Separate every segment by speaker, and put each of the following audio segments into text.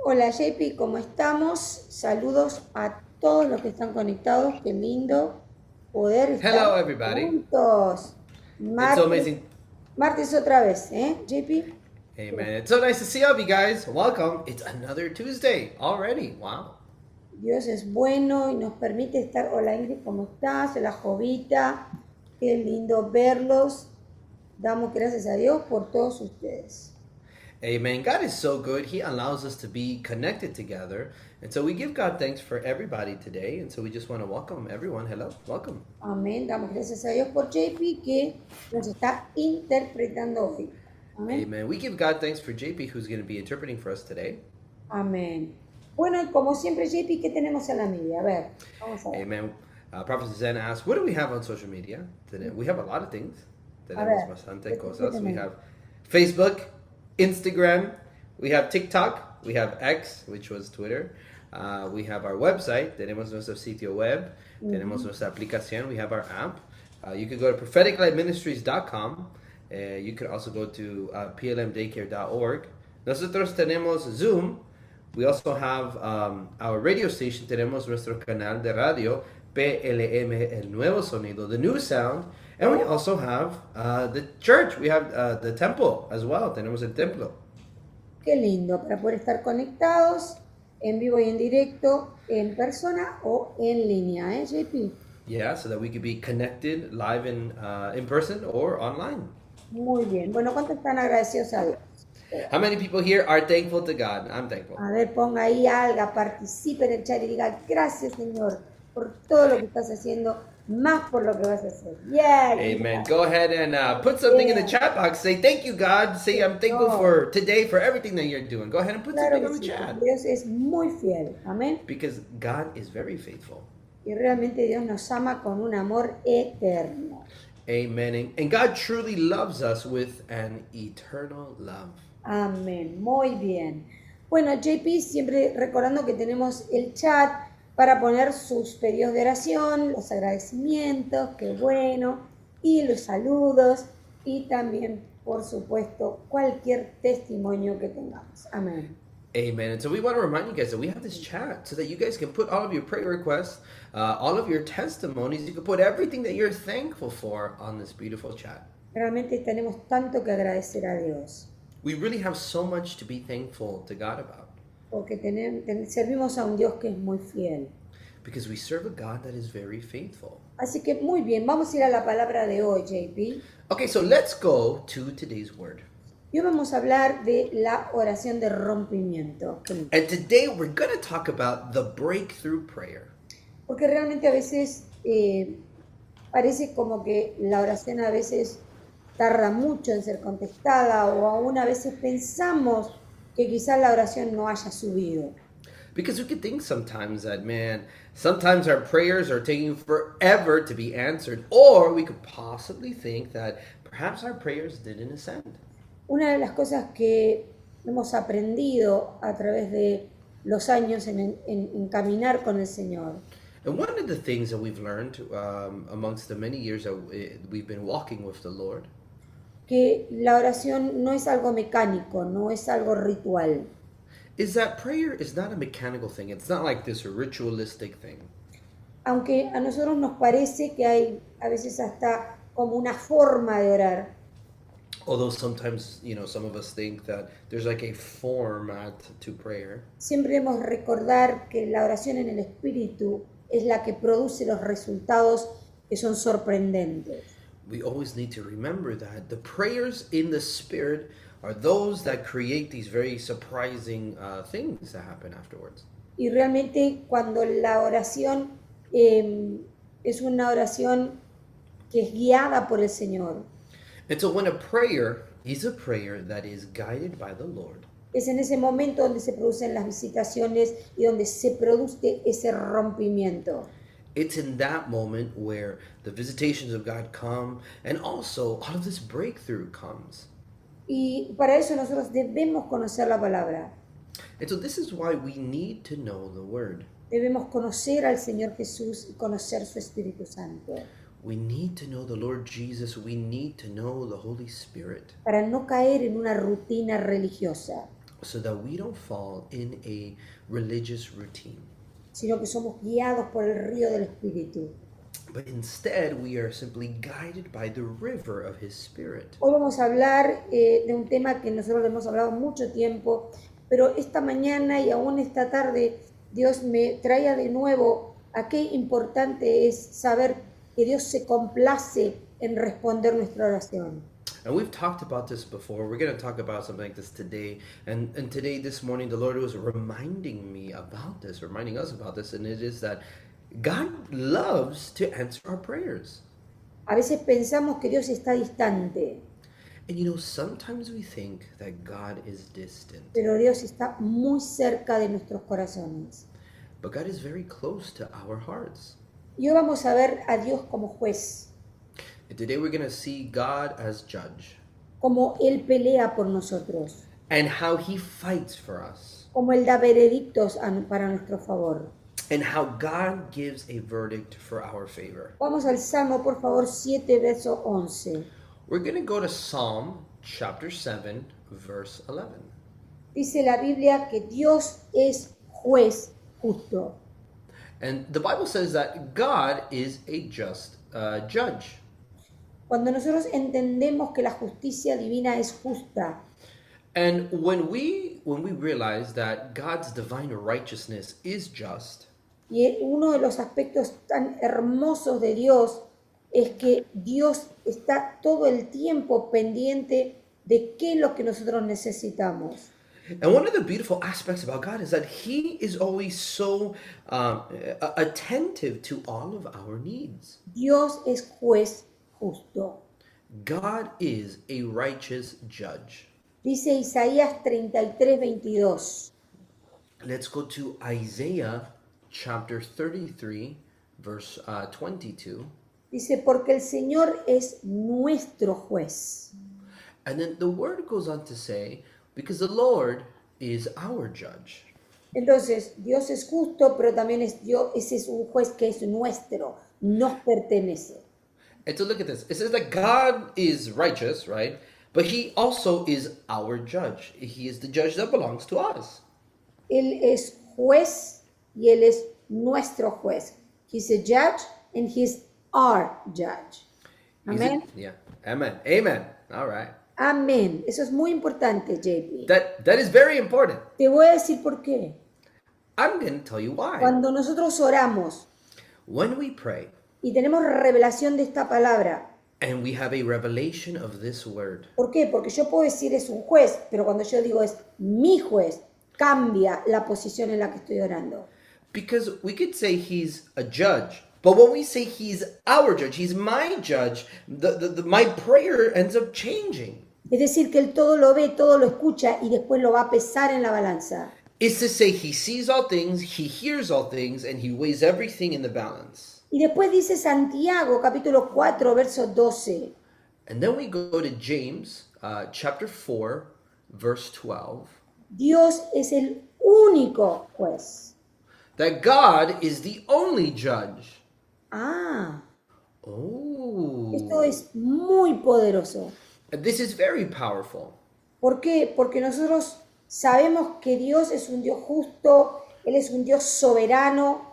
Speaker 1: Hola JP, ¿cómo estamos? Saludos a todos los que están conectados. Qué lindo poder estar
Speaker 2: Hello, everybody.
Speaker 1: juntos.
Speaker 2: It's so
Speaker 1: Martes,
Speaker 2: amazing.
Speaker 1: martes otra vez, ¿eh, JP?
Speaker 2: Hey, man. It's so nice to see all of you guys. Welcome. It's another Tuesday already. Wow.
Speaker 1: Dios es bueno y nos permite estar. Hola Ingrid, ¿cómo estás? Hola Jovita. Qué lindo verlos. Damos gracias a Dios por todos ustedes.
Speaker 2: Amen. God is so good. He allows us to be connected together. And so we give God thanks for everybody today. And so we just want to welcome everyone. Hello. Welcome.
Speaker 1: Amén. Damos gracias a Dios por JP que nos está interpretando hoy. Amén.
Speaker 2: Amen. We give God thanks for JP, who's going to be interpreting for us today.
Speaker 1: Amén. Bueno, y como siempre, JP, ¿qué tenemos en la media? A ver, vamos a ver.
Speaker 2: Amen. Prophet Zen asked, what do we have on social media today? We have a lot of things.
Speaker 1: A
Speaker 2: Tenemos
Speaker 1: ver,
Speaker 2: bastante
Speaker 1: ¿qué
Speaker 2: cosas. We
Speaker 1: tenemos?
Speaker 2: have Facebook, Instagram, we have TikTok, we have X, which was Twitter. We have our website, tenemos nuestro sitio web, tenemos nuestra aplicación, we have our app. You can go to propheticlightministries.com. You can also go to plmdaycare.org. Nosotros tenemos Zoom. We also have our radio station. Tenemos nuestro canal de radio, PLM, El Nuevo Sonido, the new sound. And we also have the church. We have the temple as well. Tenemos el templo.
Speaker 1: Qué lindo, para poder estar conectados en vivo y en directo, en persona o en línea, ¿eh, JP?
Speaker 2: Yeah, so that we could be connected live in person or online.
Speaker 1: Muy bien. Bueno, ¿cuántos están agradecidos a Dios?
Speaker 2: How many people here are thankful to God? I'm thankful.
Speaker 1: A ver, ponga ahí algo, participe en el chat y diga, gracias Señor por todo lo que estás haciendo, más por lo que vas a hacer. Yeah,
Speaker 2: Amen. Go ahead and put something in the chat box. Say thank you, God. Say I'm thankful for today for everything that you're doing. Go ahead and put
Speaker 1: Claro
Speaker 2: something
Speaker 1: que
Speaker 2: on the
Speaker 1: sí,
Speaker 2: chat.
Speaker 1: Dios es muy fiel, amén.
Speaker 2: Because God is very faithful.
Speaker 1: Y realmente Dios nos ama con un amor eterno.
Speaker 2: Amen. And God truly loves us with an eternal love.
Speaker 1: Amén, muy bien. Bueno, JP, siempre recordando que tenemos el chat para poner sus pedidos de oración, los agradecimientos, qué bueno, y los saludos, y también, por supuesto, cualquier testimonio que tengamos. Amén.
Speaker 2: Amen. And so we want to remind you guys that we have this chat so that you guys can put all of your prayer requests, all of your testimonies. You can put everything that you're thankful for on this beautiful chat.
Speaker 1: Realmente tenemos tanto que agradecer a Dios,
Speaker 2: We really have so much to be thankful to God about
Speaker 1: porque servimos a un Dios que es muy fiel.
Speaker 2: because we serve a God that is very faithful.
Speaker 1: Así que muy bien, vamos a ir a la palabra de hoy, JP.
Speaker 2: Okay, so let's go to today's word.
Speaker 1: Y hoy vamos a hablar de la oración de rompimiento.
Speaker 2: And today we're going to talk about the breakthrough prayer.
Speaker 1: Porque realmente a veces parece como que la oración a veces tarda mucho en ser contestada o aún a veces pensamos que quizás la oración no haya subido.
Speaker 2: Because we could think sometimes that, man, sometimes our prayers are taking forever to be answered, or we could possibly think that perhaps our prayers didn't ascend.
Speaker 1: Una de las cosas que hemos aprendido a través de los años en caminar con el Señor
Speaker 2: And one of the things that we've learned amongst the many years that we've been walking with the Lord
Speaker 1: que la oración no es algo mecánico, no es algo ritual.
Speaker 2: is that prayer is not a mechanical thing. It's not like this ritualistic thing.
Speaker 1: Aunque a nosotros nos parece que hay a veces hasta como una forma de orar.
Speaker 2: Although sometimes, some of us think that there's like a format to prayer.
Speaker 1: Siempre debemos recordar que la oración en el Espíritu es la que produce los resultados que son sorprendentes.
Speaker 2: We always need to remember that the prayers in the Spirit are those that create these very surprising things that happen afterwards.
Speaker 1: Y realmente cuando la oración es una oración que es guiada por el Señor,
Speaker 2: And so when a prayer is a prayer that is guided by the Lord,
Speaker 1: es en ese momento donde se producen las visitaciones y donde se produce ese rompimiento.
Speaker 2: it's in that moment where the visitations of God come and also all of this breakthrough comes.
Speaker 1: Y para eso nosotros debemos conocer la palabra.
Speaker 2: And so this is why we need to know the Word.
Speaker 1: Debemos conocer al Señor Jesús y conocer su Espíritu Santo.
Speaker 2: We need to know the Lord Jesus. We need to know the Holy Spirit.
Speaker 1: Para no caer en una rutina religiosa.
Speaker 2: so that we don't fall in a religious routine.
Speaker 1: sino que somos guiados por el río del Espíritu.
Speaker 2: But instead, we are simply guided by the river of His Spirit.
Speaker 1: Hoy vamos a hablar de un tema que nosotros hemos hablado mucho tiempo, pero esta mañana y aún esta tarde Dios me traía de nuevo a qué importante es saber que Dios se complace en responder nuestra oración.
Speaker 2: And we've talked about this before. We're going to talk about something like this today. And today, this morning, the Lord was reminding me about this, reminding us about this, and it is that God loves to answer our prayers.
Speaker 1: A veces pensamos que Dios está distante,
Speaker 2: And you know, sometimes we think that God is distant,
Speaker 1: pero Dios está muy cerca de nuestros corazones.
Speaker 2: but God is very close to our hearts.
Speaker 1: Y hoy vamos a ver a Dios como juez,
Speaker 2: And today, we're going to see God as judge
Speaker 1: como Él pelea por nosotros,
Speaker 2: and how He fights for us,
Speaker 1: como Él da veredictos para nuestro favor.
Speaker 2: and how God gives a verdict for our favor.
Speaker 1: Vamos al Salmo, por favor, 7, verso 11.
Speaker 2: We're going to go to Psalm chapter 7, verse 11.
Speaker 1: Dice la Biblia que Dios es juez justo.
Speaker 2: And the Bible says that God is a just judge.
Speaker 1: Cuando nosotros entendemos que la justicia divina es justa,
Speaker 2: And when we realize that God's divine righteousness is just,
Speaker 1: y uno de los aspectos tan hermosos de Dios es que Dios está todo el tiempo pendiente de qué es lo que nosotros necesitamos.
Speaker 2: and one of the beautiful aspects about God is that He is always so attentive to all of our needs.
Speaker 1: Dios es juez justo.
Speaker 2: God is a righteous judge.
Speaker 1: Dice Isaías 33, 22.
Speaker 2: Let's go to Isaiah chapter 33, verse 22.
Speaker 1: Dice, porque el Señor es nuestro juez.
Speaker 2: And then the word goes on to say, because the Lord is our judge.
Speaker 1: Entonces, Dios es justo, pero también es Dios, ese es un juez que es nuestro, nos pertenece.
Speaker 2: And so look at this. It says that God is righteous, right? But He also is our judge. He is the judge that belongs to us.
Speaker 1: Él es juez y Él es nuestro juez. He's a judge and He's our judge.
Speaker 2: He's a-
Speaker 1: Amén.
Speaker 2: yeah. Amen. Amen. All right.
Speaker 1: Amén. Eso es muy importante, JP.
Speaker 2: That is very important.
Speaker 1: Te voy a decir por qué.
Speaker 2: I'm going to tell you why.
Speaker 1: Cuando nosotros oramos
Speaker 2: When we pray
Speaker 1: y tenemos revelación de esta palabra,
Speaker 2: and we have a revelation of this word,
Speaker 1: ¿por qué? Porque yo puedo decir es un juez, pero cuando yo digo es mi juez, cambia la posición en la que estoy orando.
Speaker 2: because we could say He's a judge, but when we say He's our judge, He's my judge, my prayer ends up changing.
Speaker 1: Es decir, que Él todo lo ve, todo lo escucha y después lo va a pesar en la balanza.
Speaker 2: It's to say He sees all things, He hears all things, and He weighs everything in the balance.
Speaker 1: Y después dice Santiago, capítulo 4, verso 12.
Speaker 2: And then we go to James chapter 4, verse 12.
Speaker 1: Dios es el único juez.
Speaker 2: That God is the only judge.
Speaker 1: Ah,
Speaker 2: Oh.
Speaker 1: esto es muy poderoso.
Speaker 2: This is very powerful.
Speaker 1: ¿Por qué? Porque nosotros sabemos que Dios es un Dios justo, Él es un Dios soberano.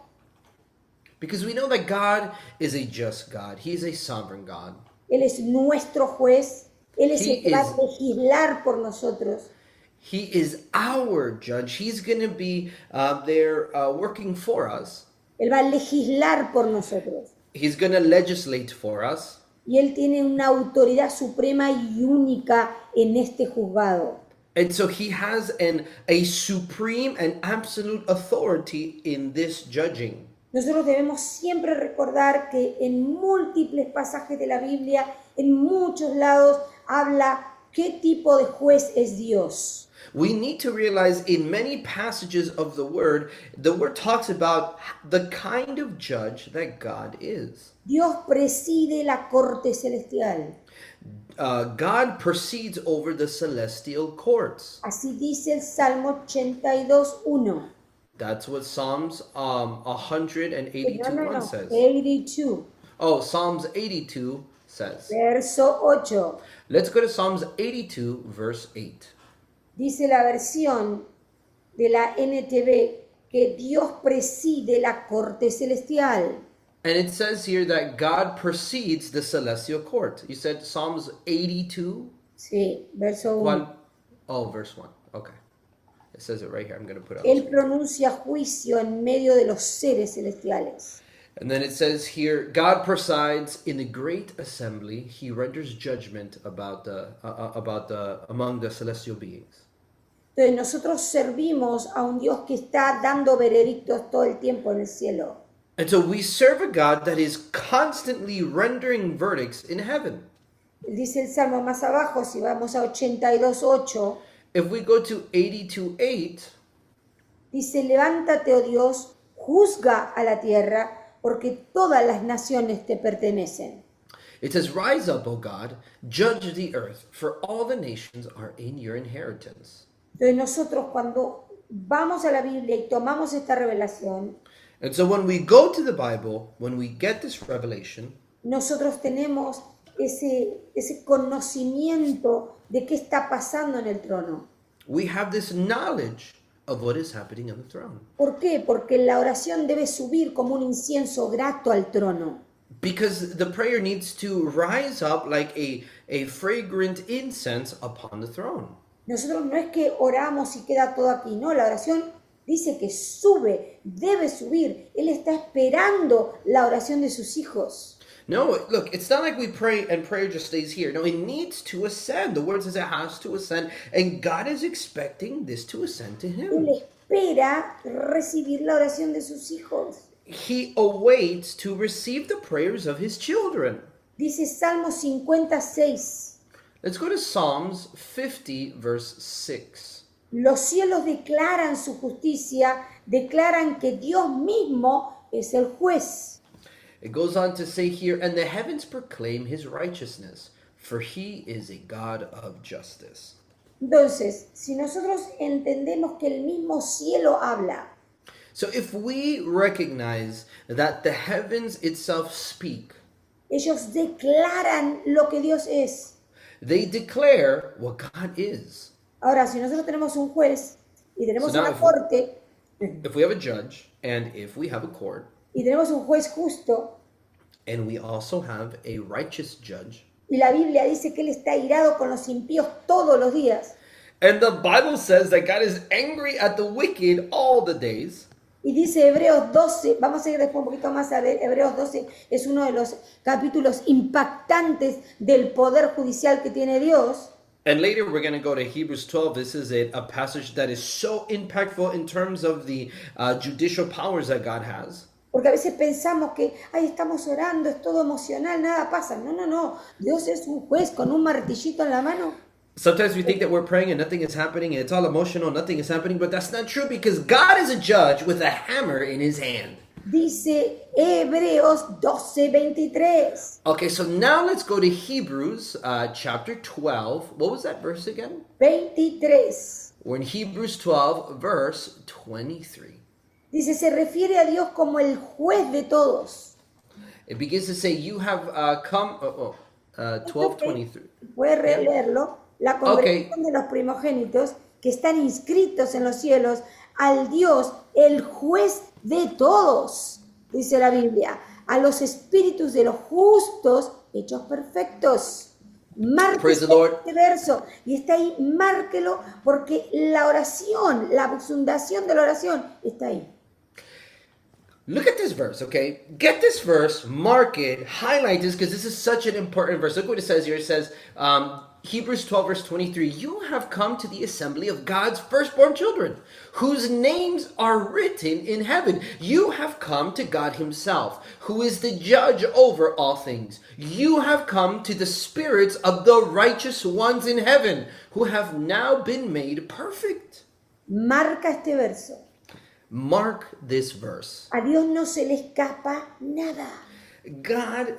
Speaker 2: Because we know that God is a just God. He is a sovereign God.
Speaker 1: Él es nuestro juez, Él es
Speaker 2: He
Speaker 1: el que va
Speaker 2: is-
Speaker 1: a legislar por nosotros.
Speaker 2: He is our judge. He's going to be there working for us.
Speaker 1: Él va a legislar por nosotros.
Speaker 2: He's going to legislate for us.
Speaker 1: Y Él tiene una autoridad suprema y única en este juzgado.
Speaker 2: And so he has a supreme and absolute authority in this judging.
Speaker 1: Nosotros debemos siempre recordar que en múltiples pasajes de la Biblia, en muchos lados, habla qué tipo de juez es Dios.
Speaker 2: We need to realize in many passages of the word talks about the kind of judge that God is.
Speaker 1: Dios preside la corte celestial.
Speaker 2: God proceeds over the celestial courts.
Speaker 1: Así dice el Salmo 82:1.
Speaker 2: That's what Psalms 182:1 says.
Speaker 1: 82,
Speaker 2: Oh, Psalms 82 says.
Speaker 1: verso 8.
Speaker 2: Let's go to Psalms 82, verse 8.
Speaker 1: Dice la versión de la NTV que Dios preside la corte celestial.
Speaker 2: And it says here that God precedes the celestial court. You said Psalms 82?
Speaker 1: Sí, verso 1.
Speaker 2: One. Oh, verse 1. Okay. It says it right here. I'm going to put it on the
Speaker 1: Él
Speaker 2: screen.
Speaker 1: pronuncia juicio en medio de los seres celestiales.
Speaker 2: And then it says here, God presides in the great assembly. He renders judgment about the among the celestial beings.
Speaker 1: Entonces nosotros servimos a un Dios que está dando veredictos todo el tiempo en el cielo.
Speaker 2: And so we serve a God that is constantly rendering verdicts in heaven.
Speaker 1: Dice el Salmo más abajo, si vamos a 82:8,
Speaker 2: If we go to 82:8,
Speaker 1: dice, levántate, oh Dios, juzga a la tierra, porque todas las naciones te pertenecen.
Speaker 2: it says, "Rise up, O God, judge the earth, for all the nations are in your inheritance."
Speaker 1: Entonces nosotros cuando vamos a la Biblia y tomamos esta revelación,
Speaker 2: And so when we go to the Bible, when we get this revelation,
Speaker 1: nosotros tenemos ese conocimiento de qué está pasando en el trono.
Speaker 2: we have this knowledge of what is happening on the throne.
Speaker 1: ¿Por qué? Porque la oración debe subir como un incienso grato al trono.
Speaker 2: Because the prayer needs to rise up like a fragrant incense upon the throne.
Speaker 1: Nosotros no es que oramos y queda todo aquí, no, la oración dice que sube, debe subir. Él está esperando la oración de sus hijos.
Speaker 2: No, look, it's not like we pray and prayer just stays here. No, it needs to ascend. The word says it has to ascend, and God is expecting this to ascend to
Speaker 1: Él
Speaker 2: Him.
Speaker 1: espera recibir la oración de sus hijos.
Speaker 2: He awaits to receive the prayers of His children.
Speaker 1: Dice Salmo 56.
Speaker 2: Let's go to Psalms 50, verse 6.
Speaker 1: Los cielos declaran su justicia, declaran que Dios mismo es el juez.
Speaker 2: It goes on to say here, "And the heavens proclaim His righteousness, for He is a God of justice."
Speaker 1: Entonces, si nosotros entendemos que el mismo cielo habla,
Speaker 2: So if we recognize that the heavens itself speak,
Speaker 1: ellos declaran lo que Dios es.
Speaker 2: they declare what God is.
Speaker 1: Ahora, si nosotros tenemos un juez y tenemos
Speaker 2: So now
Speaker 1: una
Speaker 2: if-
Speaker 1: corte
Speaker 2: If we have a judge, and if we have a court,
Speaker 1: y tenemos un juez justo,
Speaker 2: and we also have a righteous judge,
Speaker 1: y la Biblia dice que Él está irado con los impíos todos los días,
Speaker 2: and the Bible says that God is angry at the wicked all the days,
Speaker 1: y dice Hebreos 12, vamos a ir después un poquito más a ver, Hebreos 12 es uno de los capítulos impactantes del poder judicial que tiene Dios.
Speaker 2: and later we're going to go to Hebrews 12. This is a passage that is so impactful in terms of the judicial powers that God has.
Speaker 1: Porque a veces pensamos que, ay, estamos orando, es todo emocional, nada pasa. No, no, no. Dios es un juez con un martillito en la mano.
Speaker 2: Sometimes we think that we're praying and nothing is happening, and it's all emotional, nothing is happening, but that's not true because God is a judge with a hammer in His hand.
Speaker 1: Dice Hebreos 12:23.
Speaker 2: Okay, so now let's go to Hebrews chapter 12. What was that verse again?
Speaker 1: 23.
Speaker 2: We're in Hebrews 12, verse 23.
Speaker 1: Dice, se refiere a Dios como el juez de todos.
Speaker 2: It begins to say, "You have come." 12:23.
Speaker 1: Puede releerlo. La congregación de los primogénitos que están inscritos en los cielos al Dios, el juez de todos, dice la Biblia, a los espíritus de los justos hechos perfectos. Marque
Speaker 2: Praise the Lord.
Speaker 1: este verso y está ahí, márquelo porque la oración, la fundación de la oración está ahí.
Speaker 2: Look at this verse, okay? Get this verse, mark it, highlight this, because this is such an important verse. Look what it says here. It says, Hebrews 12, verse 23, "You have come to the assembly of God's firstborn children, whose names are written in heaven. You have come to God Himself, who is the judge over all things. You have come to the spirits of the righteous ones in heaven, who have now been made perfect."
Speaker 1: Marca este verso.
Speaker 2: Mark this verse.
Speaker 1: A Dios no se le escapa nada.
Speaker 2: God,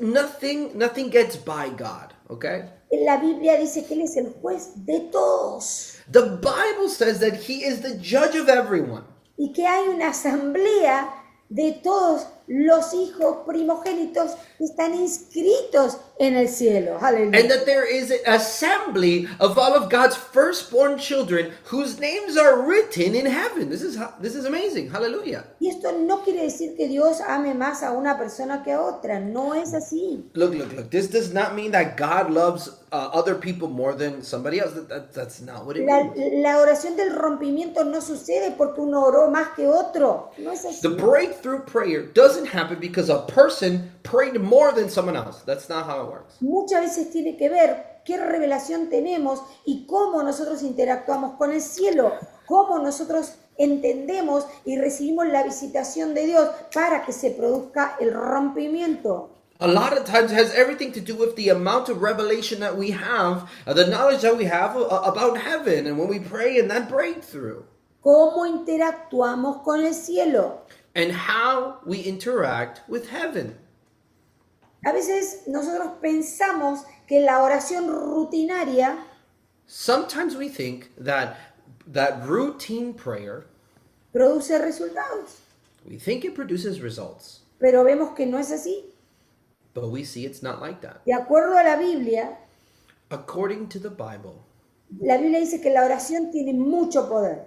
Speaker 2: nothing gets by God, okay?
Speaker 1: La Biblia dice que Él es el juez de todos
Speaker 2: The Bible says that He is the judge of everyone.
Speaker 1: y que hay una asamblea de todos los hijos primogénitos están inscritos en el cielo. Aleluya.
Speaker 2: And that there is an assembly of all of God's firstborn children whose names are written in heaven. This is amazing. Hallelujah.
Speaker 1: Y esto no quiere decir que Dios ame más a una persona que a otra. No es así.
Speaker 2: Look. This does not mean that God loves other people more than somebody else. That's not what it means.
Speaker 1: La oración del rompimiento no sucede porque uno oró más que otro. No es así.
Speaker 2: The breakthrough prayer doesn't happen because a person prayed more than someone else. That's not how it works.
Speaker 1: Muchas veces tiene que ver qué revelación tenemos y cómo nosotros interactuamos con el cielo, cómo nosotros entendemos y recibimos la visitación de Dios para que se produzca el rompimiento.
Speaker 2: A lot of times it has everything to do with the amount of revelation that we have, the knowledge that we have about heaven, and when we pray in that breakthrough.
Speaker 1: Cómo interactuamos con el cielo.
Speaker 2: And how we interact with heaven.
Speaker 1: A veces nosotros pensamos que la oración rutinaria,
Speaker 2: Sometimes we think that routine prayer,
Speaker 1: produce resultados,
Speaker 2: we think it produces results,
Speaker 1: pero vemos que no es así.
Speaker 2: but we see it's not like that.
Speaker 1: De acuerdo a la Biblia
Speaker 2: According to the Bible,
Speaker 1: dice que la oración tiene mucho poder,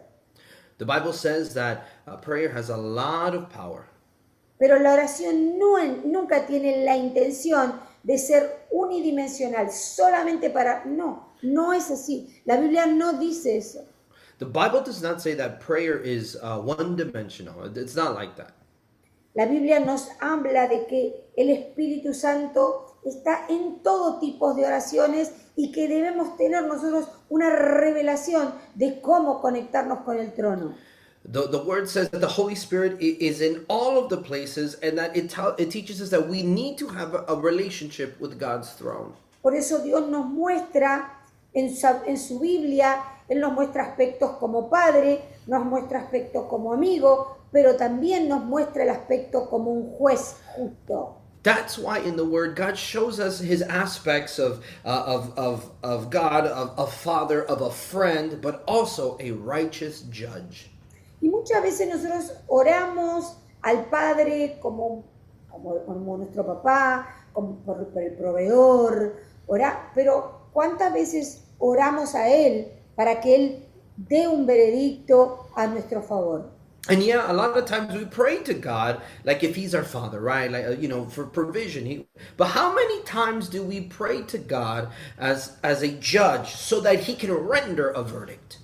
Speaker 2: the Bible says that prayer has a lot of power.
Speaker 1: pero la oración nunca tiene la intención de ser unidimensional, solamente para... No es así. La Biblia no dice eso.
Speaker 2: The Bible does not say that prayer is one-dimensional. It's not like that.
Speaker 1: La Biblia nos habla de que el Espíritu Santo está en todo tipo de oraciones y que debemos tener nosotros una revelación de cómo conectarnos con el trono.
Speaker 2: The word says that the Holy Spirit is in all of the places, and that it teaches us that we need to have a relationship with God's throne.
Speaker 1: Por eso Dios nos muestra en su Biblia, Él nos muestra aspectos como padre, nos muestra aspectos como amigo, pero también nos muestra el aspecto como un juez justo.
Speaker 2: That's why in the Word, God shows us His aspects of God, of a father, of a friend, but also a righteous judge.
Speaker 1: Y muchas veces nosotros oramos al Padre como nuestro papá, como por el proveedor, pero ¿cuántas veces oramos a Él para que Él dé un veredicto a nuestro favor?
Speaker 2: And yeah, a lot of times we pray to God like if He's our Father, right? Like, for provision. But how many times do we pray to God as a judge so that He can render a verdict?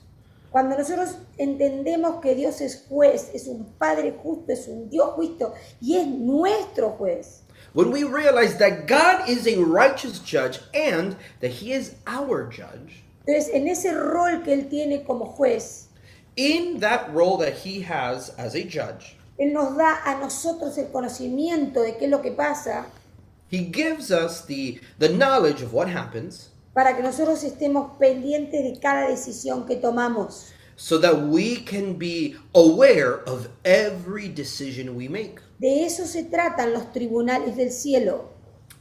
Speaker 1: Cuando nosotros entendemos que Dios es juez, es un Padre justo, es un Dios justo y es nuestro juez.
Speaker 2: When we realize that God is a righteous judge and that He is our judge.
Speaker 1: Entonces, en ese rol que Él tiene como juez,
Speaker 2: in that role that He has as a judge,
Speaker 1: Él nos da a nosotros el conocimiento de qué es lo que pasa,
Speaker 2: He gives us the knowledge of what happens,
Speaker 1: para que nosotros estemos pendientes de cada decisión que tomamos.
Speaker 2: so that we can be aware of every decision we make.
Speaker 1: De eso se tratan los tribunales del cielo.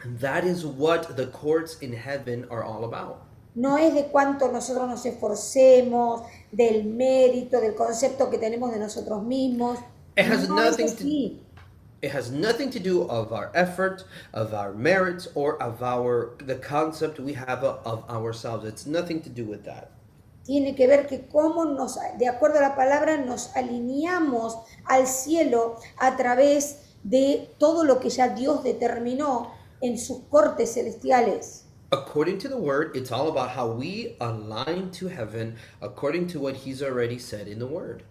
Speaker 2: And that is what the courts in heaven are all about.
Speaker 1: No es de cuánto nosotros nos esforcemos, del mérito, del concepto que tenemos de nosotros mismos.
Speaker 2: It has
Speaker 1: No es
Speaker 2: nothing
Speaker 1: así.
Speaker 2: It has nothing to do of our effort, of our merits, or of the concept we have of ourselves. It's nothing to do with that.
Speaker 1: Tiene que ver que cómo de acuerdo a la palabra, nos alineamos al cielo a través de todo lo que ya Dios determinó en sus cortes celestiales.
Speaker 2: According to the word, it's all about how we align to heaven according to what He's already said in the word.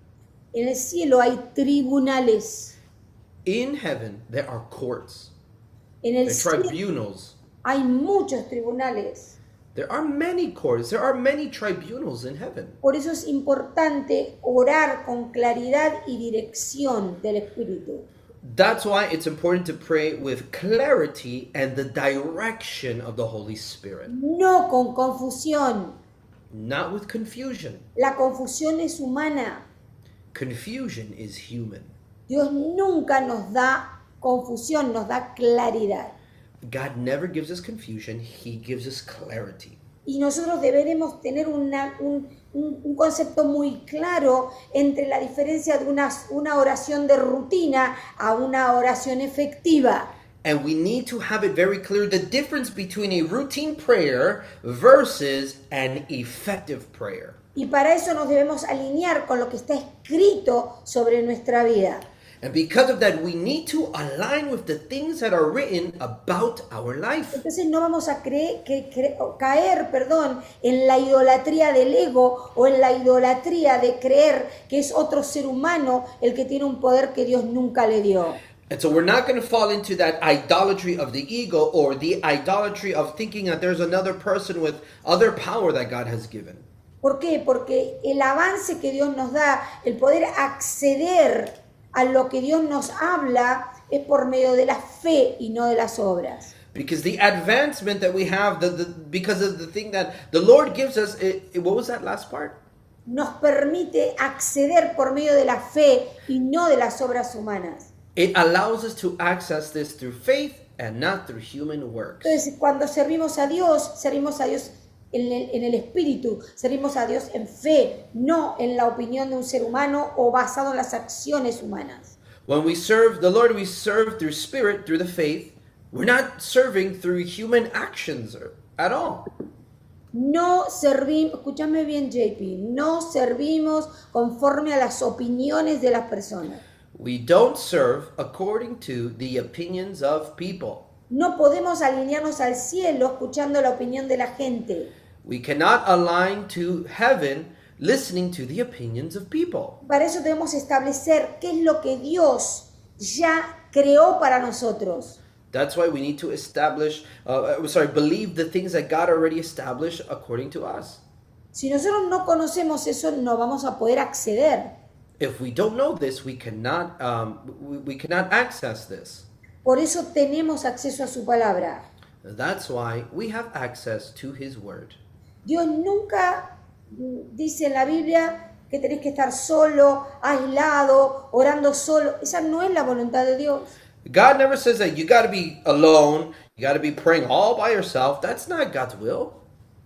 Speaker 1: En el cielo hay tribunales.
Speaker 2: In heaven, there are courts,
Speaker 1: En el
Speaker 2: there are
Speaker 1: cielo
Speaker 2: tribunals.
Speaker 1: hay muchos tribunales.
Speaker 2: There are many courts, there are many tribunals in heaven.
Speaker 1: Por eso es importante orar con claridad y dirección del Espíritu.
Speaker 2: That's why it's important to pray with clarity and the direction of the Holy Spirit,
Speaker 1: No con confusión.
Speaker 2: not with confusion.
Speaker 1: La confusión es humana.
Speaker 2: Confusion is human.
Speaker 1: Dios nunca nos da confusión, nos da claridad.
Speaker 2: God never gives us confusion, He gives us clarity.
Speaker 1: Y nosotros deberemos tener un concepto muy claro entre la diferencia de una oración de rutina a una oración efectiva.
Speaker 2: And we need to have it very clear the difference between a routine prayer versus an effective prayer.
Speaker 1: Y para eso nos debemos alinear con lo que está escrito sobre nuestra vida.
Speaker 2: And because of that, we need to align with the things that are written about our life.
Speaker 1: Entonces no vamos a caer en la idolatría del ego o en la idolatría de creer que es otro ser humano el que tiene un poder que Dios nunca le dio.
Speaker 2: And so we're not going to fall into that idolatry of the ego or the idolatry of thinking that there's another person with other power that God has given.
Speaker 1: ¿Por qué? Porque el avance que Dios nos da, el poder acceder a lo que Dios nos habla, es por medio de la fe y no de las obras.
Speaker 2: Because the advancement that we have, because of the thing that the Lord gives us, what was that last part?
Speaker 1: Nos permite acceder por medio de la fe y no de las obras humanas.
Speaker 2: It allows us to access this through faith and not through human works.
Speaker 1: Entonces, cuando servimos a Dios en el espíritu, servimos a Dios en fe, no en la opinión de un ser humano o basado en las acciones humanas.
Speaker 2: When we serve the Lord, we serve through spirit, through the faith. We're not serving through human actions at all.
Speaker 1: No servimos, escúchame bien JP, no servimos conforme a las opiniones de las personas.
Speaker 2: We don't serve according to the opinions of people.
Speaker 1: No podemos alinearnos al cielo escuchando la opinión de la gente.
Speaker 2: We cannot align to heaven listening to the opinions of people.
Speaker 1: Para eso debemos establecer qué es lo que Dios ya creó para nosotros.
Speaker 2: That's why we need to believe the things that God already established according to us.
Speaker 1: Si nosotros no conocemos eso, no vamos a poder acceder.
Speaker 2: If we don't know this, we cannot access this.
Speaker 1: Por eso tenemos acceso a su palabra.
Speaker 2: That's why we have access to His Word.
Speaker 1: Dios nunca dice en la Biblia que tenés que estar solo, aislado, orando solo. Esa no es la voluntad de Dios.
Speaker 2: God never says that you got to be alone, you got to be praying all by yourself. That's not God's will.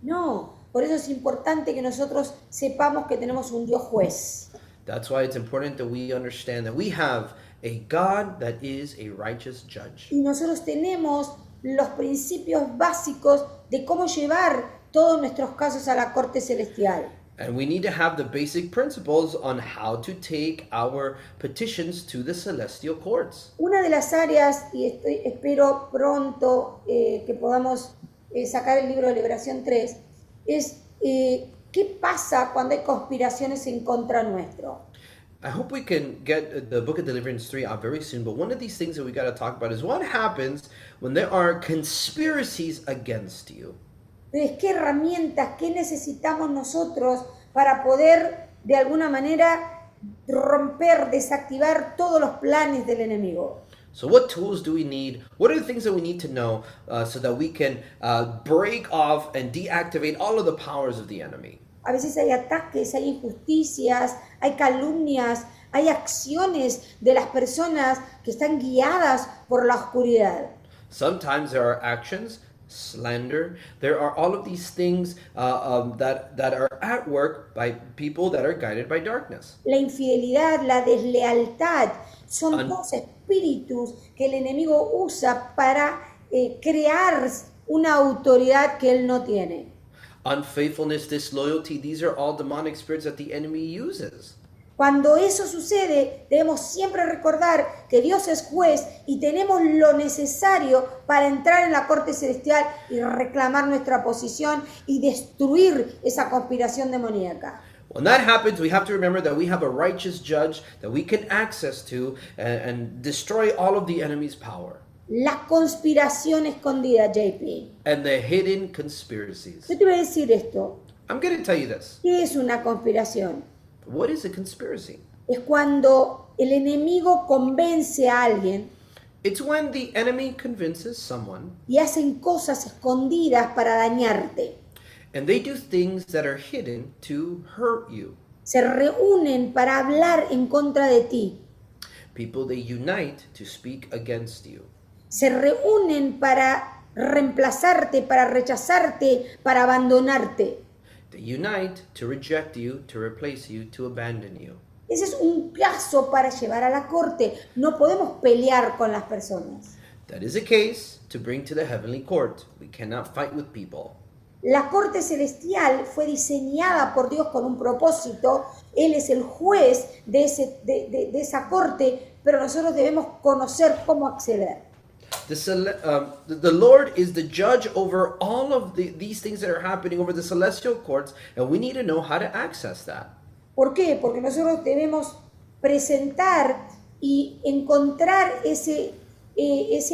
Speaker 1: No, por eso es importante que nosotros sepamos que tenemos un Dios juez.
Speaker 2: That's why it's important that we understand that we have a God that is a righteous judge.
Speaker 1: Y nosotros tenemos los principios básicos de cómo llevar todos nuestros casos a la corte celestial.
Speaker 2: And we need to have the basic principles on how to take our petitions to the celestial courts.
Speaker 1: Una de las áreas, y espero pronto que podamos sacar el libro de Liberación 3, es ¿qué pasa cuando hay conspiraciones en contra nuestro?
Speaker 2: I hope we can get the Book of Deliverance 3 out very soon, but one of these things that we got to talk about is what happens when there are conspiracies against you.
Speaker 1: Entonces, ¿qué herramientas, qué necesitamos nosotros para poder, de alguna manera, romper, desactivar todos los planes del enemigo?
Speaker 2: So what tools do we need? What are the things that we need to know so that we can break off and deactivate all of the powers of the enemy?
Speaker 1: A veces hay ataques, hay injusticias, hay calumnias, hay acciones de las personas que están guiadas por la oscuridad.
Speaker 2: Sometimes there are actions, slander. There are all of these things that are at work by people that are guided by darkness.
Speaker 1: La infidelidad, la deslealtad, son dos espíritus que el enemigo usa para crear una autoridad que él no tiene.
Speaker 2: Unfaithfulness, disloyalty, these are all demonic spirits that the enemy uses.
Speaker 1: Cuando eso sucede, debemos siempre recordar que Dios es juez y tenemos lo necesario para entrar en la corte celestial y reclamar nuestra posición y destruir esa conspiración demoníaca.
Speaker 2: When that happens, we have to remember that we have a righteous judge that we can access to and destroy all of the enemy's power.
Speaker 1: La conspiración escondida, JP.
Speaker 2: And the hidden conspiracies.
Speaker 1: Yo te voy a decir esto.
Speaker 2: I'm going to tell you this.
Speaker 1: ¿Qué es una conspiración?
Speaker 2: What is a conspiracy?
Speaker 1: Es cuando el enemigo convence a alguien
Speaker 2: It's when the enemy convinces someone
Speaker 1: y hacen cosas escondidas para dañarte.
Speaker 2: and they do things that are hidden to hurt you.
Speaker 1: Se reúnen para hablar en contra de ti.
Speaker 2: People, they unite to speak against you.
Speaker 1: Se reúnen para reemplazarte, para rechazarte, para abandonarte.
Speaker 2: They unite to reject you, to replace you, to abandon you.
Speaker 1: Ese es un caso para llevar a la corte. No podemos pelear con las personas.
Speaker 2: That is a case to bring to the heavenly court. We cannot fight with people.
Speaker 1: La corte celestial fue diseñada por Dios con un propósito. Él es el juez de esa corte, pero nosotros debemos conocer cómo acceder.
Speaker 2: The Lord is the judge over all of these things that are happening over the celestial courts, and we need to know how to access that.
Speaker 1: ¿Por qué? Porque nosotros debemos presentar y encontrar ese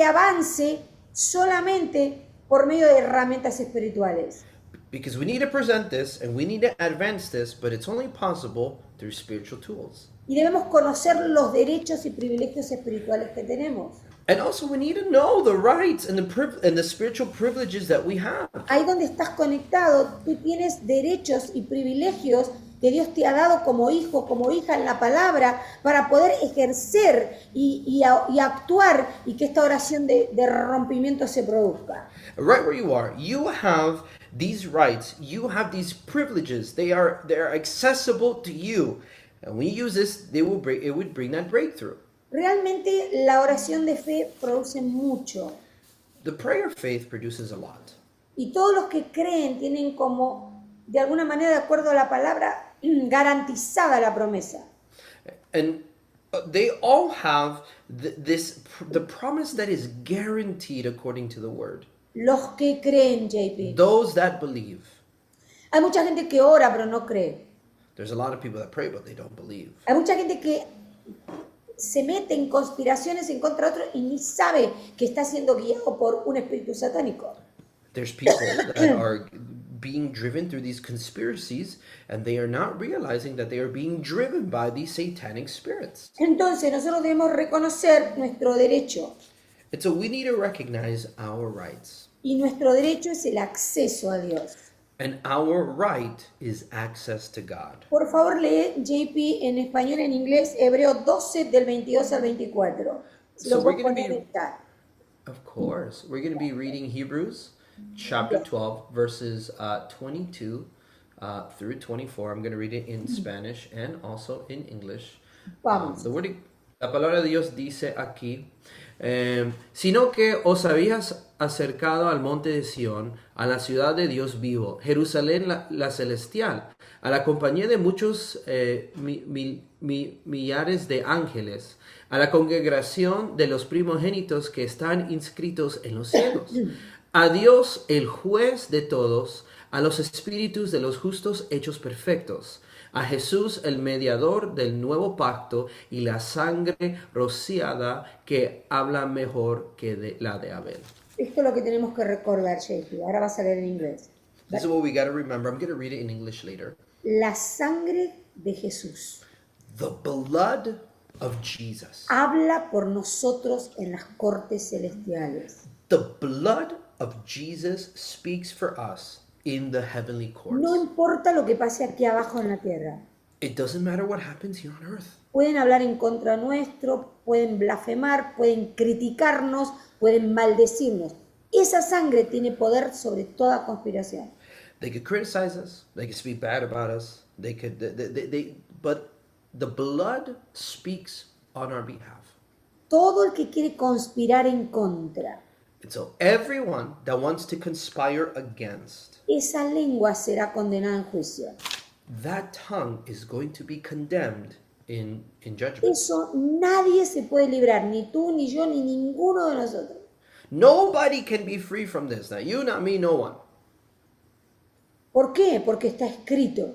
Speaker 1: avance solamente por medio de herramientas espirituales.
Speaker 2: Because we need to present this and we need to advance this, but it's only possible through spiritual tools.
Speaker 1: Y debemos conocer los derechos y privilegios espirituales que tenemos.
Speaker 2: And also we need to know the rights and the spiritual privileges that we have.
Speaker 1: Ahí donde estás conectado, tú tienes derechos y privilegios que Dios te ha dado como hijo, como hija en la palabra, para poder ejercer y actuar y que esta oración de rompimiento se produzca.
Speaker 2: Right where you have these rights, you have these privileges. They're accessible to you, and when you use this, it would bring that breakthrough.
Speaker 1: Realmente la oración de fe produce mucho.
Speaker 2: The prayer of faith produces a lot.
Speaker 1: Y todos los que creen tienen como, de alguna manera, de acuerdo a la palabra, garantizada la promesa.
Speaker 2: And they all have the promise that is guaranteed according to the word.
Speaker 1: Los que creen, JP.
Speaker 2: Those that believe.
Speaker 1: Hay mucha gente que ora pero no cree.
Speaker 2: There's a lot of people that pray but they don't believe.
Speaker 1: Hay mucha gente que se mete en conspiraciones en contra de otro y ni sabe que está siendo guiado por un espíritu satánico.
Speaker 2: There's people that are being driven through these conspiracies and they are not realizing that they are being driven by these satanic spirits.
Speaker 1: Entonces nosotros debemos reconocer nuestro derecho.
Speaker 2: And so we need to recognize our rights.
Speaker 1: Y nuestro derecho es el acceso a Dios.
Speaker 2: And our right is access to God.
Speaker 1: Por favor, lee JP en español y en inglés, Hebreo 12 del 22 al 24.
Speaker 2: So
Speaker 1: Lo
Speaker 2: we're
Speaker 1: puedo
Speaker 2: going to
Speaker 1: poner
Speaker 2: be,
Speaker 1: en chat.
Speaker 2: of course, we're going to be reading Hebrews chapter 12, verses 22 through 24. I'm going to read it in Spanish and also in English.
Speaker 1: Vamos.
Speaker 2: La palabra de Dios dice aquí, sino que os habías acercado al monte de Sión, a la ciudad de Dios vivo, Jerusalén la celestial, a la compañía de muchos millares de ángeles, a la congregación de los primogénitos que están inscritos en los cielos, a Dios el juez de todos, a los espíritus de los justos hechos perfectos, a Jesús el mediador del nuevo pacto y la sangre rociada que habla mejor que la de Abel.
Speaker 1: Esto es lo que tenemos que recordar, JP. Ahora vas a leer en inglés.
Speaker 2: This is what we got to remember. I'm going to read it in English later.
Speaker 1: La sangre de Jesús
Speaker 2: The blood of Jesus.
Speaker 1: habla por nosotros en las cortes celestiales.
Speaker 2: The blood of Jesus speaks for us in the heavenly courts.
Speaker 1: No importa lo que pase aquí abajo en la tierra.
Speaker 2: It doesn't matter what happens here on earth.
Speaker 1: Pueden hablar en contra nuestro, pueden blasfemar, pueden criticarnos, pueden maldecirnos. Esa sangre tiene poder sobre toda conspiración.
Speaker 2: They could criticize us. They could speak bad about us. But the blood speaks on our behalf.
Speaker 1: Todo el que quiere conspirar en contra,
Speaker 2: And so everyone that wants to conspire against,
Speaker 1: esa lengua será condenada en juicio.
Speaker 2: that tongue is going to be condemned in judgment.
Speaker 1: Eso nadie se puede librar, ni tú, ni yo, ni ninguno de nosotros.
Speaker 2: Nobody can be free from this. Not you, not me, no one.
Speaker 1: ¿Por qué? Porque está escrito.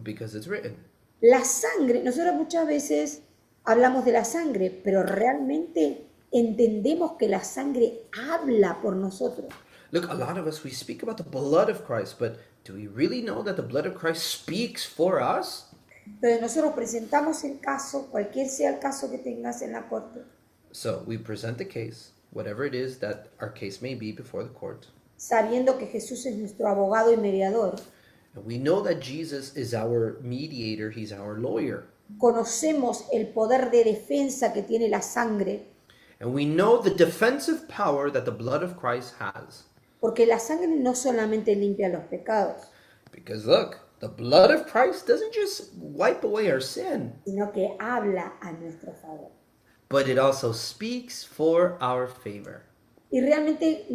Speaker 2: Because it's written.
Speaker 1: La sangre, nosotros muchas veces hablamos de la sangre, pero realmente entendemos que la sangre habla por nosotros.
Speaker 2: Look, a lot of us, we speak about the blood of Christ, but do we really know that the blood of Christ speaks for us?
Speaker 1: Entonces nosotros presentamos el caso, cualquier sea el caso que tengas en la corte,
Speaker 2: So we present the case, whatever it is that our case may be before the court.
Speaker 1: sabiendo que Jesús es nuestro abogado y mediador.
Speaker 2: And we know that Jesus is our mediator, he's our lawyer.
Speaker 1: Conocemos el poder de defensa que tiene la sangre.
Speaker 2: And we know the defensive power that the blood of Christ has.
Speaker 1: Porque la sangre no solamente limpia los pecados,
Speaker 2: Because look, the blood of Christ doesn't just wipe away our sin,
Speaker 1: sino que habla a nuestro favor.
Speaker 2: but it also speaks for our favor.
Speaker 1: Y realmente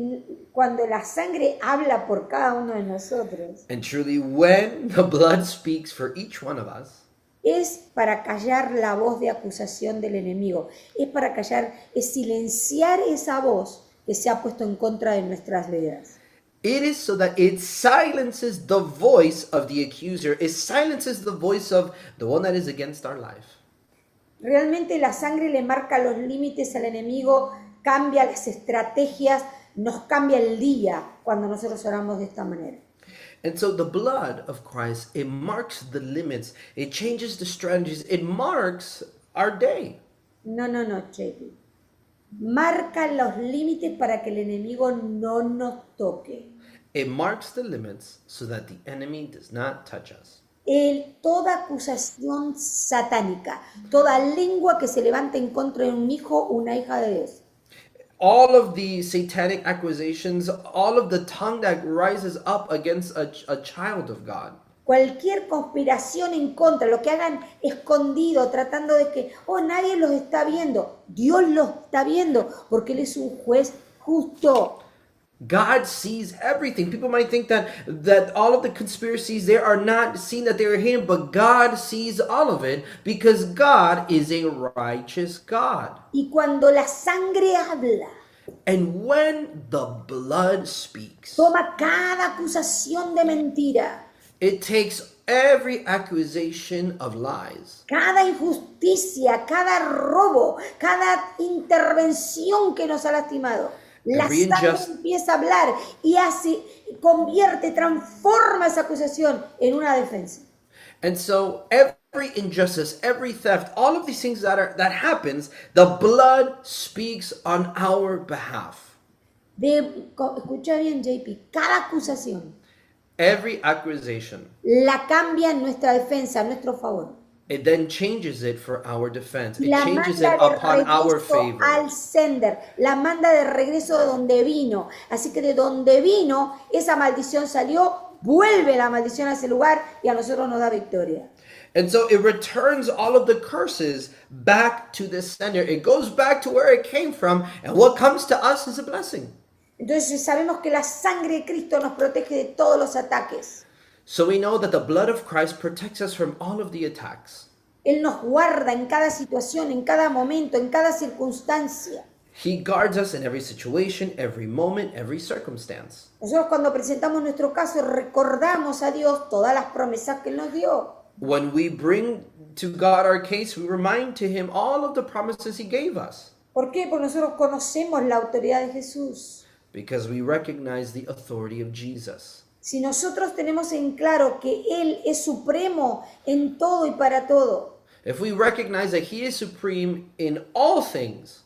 Speaker 1: cuando la sangre habla por cada uno de nosotros,
Speaker 2: And truly, when the blood speaks for each one of us,
Speaker 1: es para callar la voz de acusación del enemigo, es para callar, es silenciar esa voz que se ha puesto en contra de nuestras vidas.
Speaker 2: it is so that it silences the voice of the accuser. It silences the voice of the one that is against our life.
Speaker 1: Realmente la sangre le marca los límites al enemigo, cambia las estrategias, nos cambia el día cuando nosotros oramos de esta manera.
Speaker 2: And so the blood of Christ, it marks the limits. It changes the strategies. It marks our day.
Speaker 1: No, JP. Marca los límites para que el enemigo no nos toque.
Speaker 2: It marks the limits so that the enemy does not touch us.
Speaker 1: Toda acusación satánica, toda lengua que se levante en contra de un hijo o una hija de Dios,
Speaker 2: All of the satanic accusations, all of the tongue that rises up against a child of God,
Speaker 1: cualquier conspiración en contra, lo que hagan escondido, tratando de que, nadie los está viendo, Dios los está viendo, porque Él es un juez justo.
Speaker 2: God sees everything. People might think that all of the conspiracies there are not seen, that they are hidden, but God sees all of it because God is a righteous God.
Speaker 1: Y cuando la sangre habla,
Speaker 2: And when the blood speaks,
Speaker 1: toma cada acusación de mentira,
Speaker 2: it takes every accusation of lies,
Speaker 1: cada injusticia, cada robo, cada intervención que nos ha lastimado. La
Speaker 2: Every
Speaker 1: sangre
Speaker 2: injust-
Speaker 1: empieza a hablar y convierte, transforma esa acusación en una defensa.
Speaker 2: And so every injustice, every theft, all of these things that happens, the blood speaks on our behalf.
Speaker 1: Escucha bien, JP, cada acusación
Speaker 2: Every accusation,
Speaker 1: la cambia en nuestra defensa, a nuestro favor.
Speaker 2: it then changes it for our defense. It
Speaker 1: La
Speaker 2: changes
Speaker 1: manda
Speaker 2: it
Speaker 1: de
Speaker 2: upon our
Speaker 1: regreso
Speaker 2: favor.
Speaker 1: al sender, la manda de regreso de donde vino. Así que de donde vino, esa maldición salió, vuelve la maldición a ese lugar y a nosotros nos da victoria.
Speaker 2: And so it returns all of the curses back to the sender. It goes back to where it came from, and what comes to us is a blessing.
Speaker 1: Entonces sabemos que la sangre de Cristo nos protege de todos los ataques.
Speaker 2: So we know that the blood of Christ protects us from all of the attacks.
Speaker 1: Él nos guarda en cada situación, en cada momento, en cada circunstancia.
Speaker 2: He guards us in every situation, every moment, every circumstance.
Speaker 1: Nosotros cuando presentamos nuestro caso recordamos a Dios todas las promesas que Él nos dio.
Speaker 2: When we bring to God our case, we remind to Him all of the promises He gave us.
Speaker 1: ¿Por qué? Porque nosotros conocemos la autoridad de Jesús.
Speaker 2: Because we recognize the authority of Jesus.
Speaker 1: Si nosotros tenemos en claro que Él es supremo en todo y para todo,
Speaker 2: If we recognize that He is supreme in all things,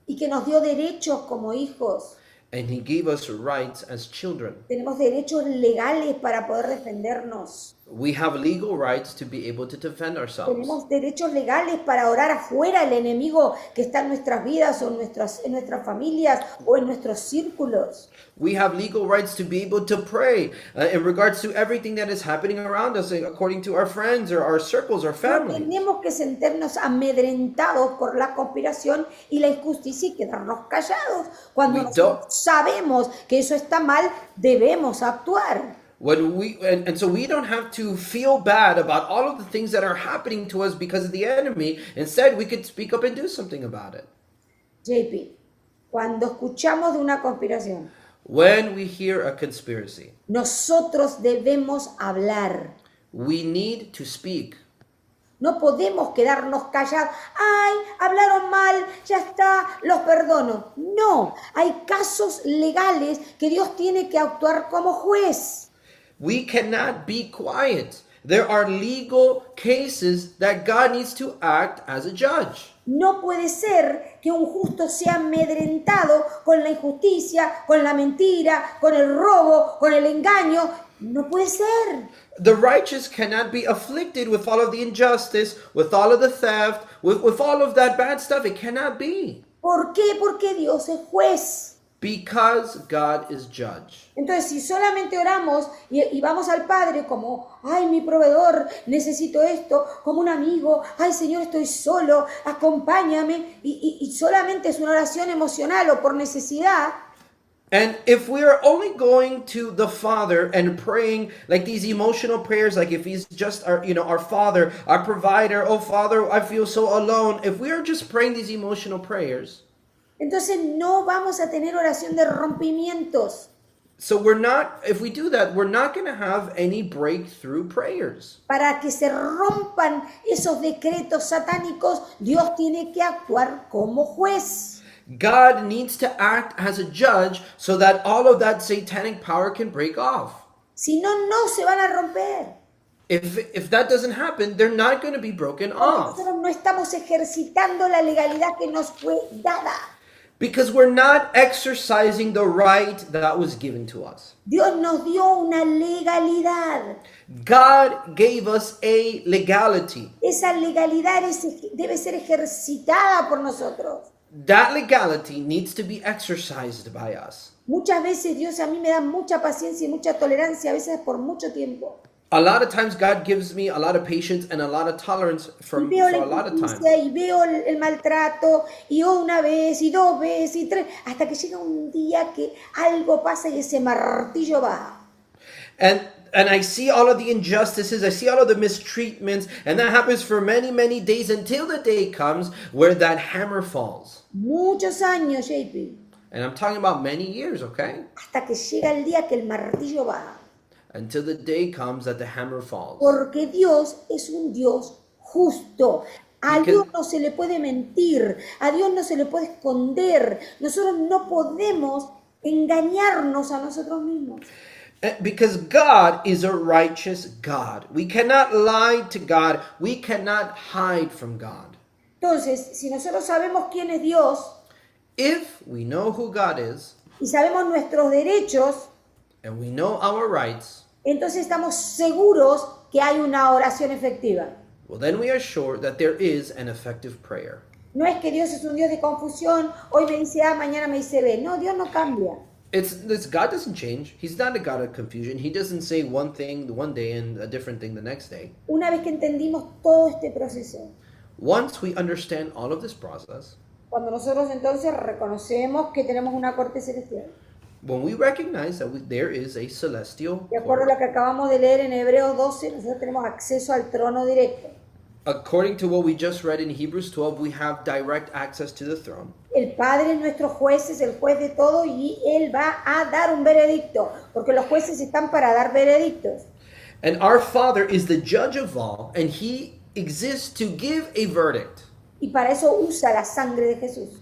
Speaker 1: y que nos dio derechos como hijos,
Speaker 2: and He gave us rights as children,
Speaker 1: tenemos derechos legales para poder defendernos,
Speaker 2: we have legal rights to be able to defend ourselves.
Speaker 1: tenemos derechos legales para orar afuera el enemigo que está en nuestras vidas o en nuestras familias o en nuestros círculos.
Speaker 2: We have legal rights to be able to pray in regards to everything that is happening around us, according to our friends or our circles or
Speaker 1: No
Speaker 2: family.
Speaker 1: tenemos que sentirnos amedrentados por la conspiración y la injusticia y quedarnos callados. Cuando
Speaker 2: We
Speaker 1: nosotros
Speaker 2: don't.
Speaker 1: sabemos que eso está mal, debemos actuar.
Speaker 2: And so we don't have to feel bad about all of the things that are happening to us because of the enemy. Instead, we could speak up and do something about it.
Speaker 1: JP, cuando escuchamos de una conspiración,
Speaker 2: When we hear a conspiracy,
Speaker 1: nosotros debemos hablar.
Speaker 2: we need to speak.
Speaker 1: No podemos quedarnos callados. Ay, hablaron mal, ya está, los perdono. No, hay casos legales que Dios tiene que actuar como juez.
Speaker 2: We cannot be quiet. There are legal cases that God needs to act as a judge.
Speaker 1: No puede ser que un justo sea amedrentado con la injusticia, con la mentira, con el robo, con el engaño. No puede ser.
Speaker 2: The righteous cannot be afflicted with all of the injustice, with all of the theft, with all of that bad stuff. It cannot be.
Speaker 1: ¿Por qué? Porque Dios es juez.
Speaker 2: Because God is judge.
Speaker 1: Entonces, si solamente oramos y vamos al Padre como, ay, mi proveedor, necesito esto, como un amigo, ay, Señor, estoy solo, acompáñame, y solamente es una oración emocional o por necesidad,
Speaker 2: And if we are only going to the Father and praying like these emotional prayers, like if He's just our Father, our provider, oh Father, I feel so alone. If we are just praying these emotional prayers,
Speaker 1: entonces no vamos a tener oración de rompimientos.
Speaker 2: so if we do that, we're not going to have any breakthrough prayers.
Speaker 1: Para que se rompan esos decretos satánicos, Dios tiene que actuar como juez.
Speaker 2: God needs to act as a judge so that all of that satanic power can break off.
Speaker 1: Si no, no se van a romper.
Speaker 2: If that doesn't happen, they're not going to be broken
Speaker 1: Porque
Speaker 2: off.
Speaker 1: nosotros no estamos ejercitando la legalidad que nos fue dada.
Speaker 2: Because we're not exercising the right that was given to us.
Speaker 1: Dios nos dio una legalidad.
Speaker 2: God gave us a legality.
Speaker 1: Esa legalidad debe ser ejercitada por nosotros.
Speaker 2: That legality needs to be exercised by us.
Speaker 1: Muchas veces Dios a mí me da mucha paciencia y mucha tolerancia, a veces por mucho tiempo.
Speaker 2: A lot of times God gives me a lot of patience and a lot of tolerance
Speaker 1: Y
Speaker 2: for
Speaker 1: veo la
Speaker 2: a lot of time.
Speaker 1: injusticia y veo el maltrato y una vez y dos veces y tres, hasta que llega un día que algo pasa y ese martillo baja.
Speaker 2: And I see all of the injustices, I see all of the mistreatments, and that happens for many, many days until the day comes where that hammer falls.
Speaker 1: Muchos años, JP,
Speaker 2: And I'm talking about many years, okay?
Speaker 1: hasta que llega el día que el martillo baja.
Speaker 2: Until the day comes that the hammer falls.
Speaker 1: Porque Dios es un Dios justo. A
Speaker 2: Because-
Speaker 1: Dios no se le puede mentir, a Dios no se le puede esconder. Nosotros no podemos engañarnos a nosotros mismos.
Speaker 2: Because God is a righteous God. We cannot lie to God. We cannot hide from God.
Speaker 1: Entonces, si nosotros sabemos quién es Dios
Speaker 2: If we know who God is
Speaker 1: y sabemos nuestros derechos,
Speaker 2: and we know our rights,
Speaker 1: entonces estamos seguros que hay una oración efectiva.
Speaker 2: well, then we are sure that there is an effective prayer.
Speaker 1: No es que Dios es un Dios de confusión, hoy me dice A, mañana me dice B. No, Dios no cambia.
Speaker 2: God doesn't change. He's not a God of confusion. He doesn't say one thing one day and a different thing the next day.
Speaker 1: Una vez que entendimos todo este proceso,
Speaker 2: Once we understand all of this process,
Speaker 1: cuando nosotros entonces reconocemos que tenemos una corte celestial,
Speaker 2: when we recognize that there is a celestial
Speaker 1: de acuerdo a
Speaker 2: court,
Speaker 1: lo que acabamos de leer en Hebreos 12, nosotros tenemos acceso al trono directo.
Speaker 2: according to what we just read in Hebrews 12, we have direct access to the throne.
Speaker 1: El Padre es nuestro juez, es el juez de todo y Él va a dar un veredicto, porque los jueces están para dar veredictos.
Speaker 2: And our Father is the judge of all, and He exists to give a verdict.
Speaker 1: Y para eso usa la sangre de Jesús,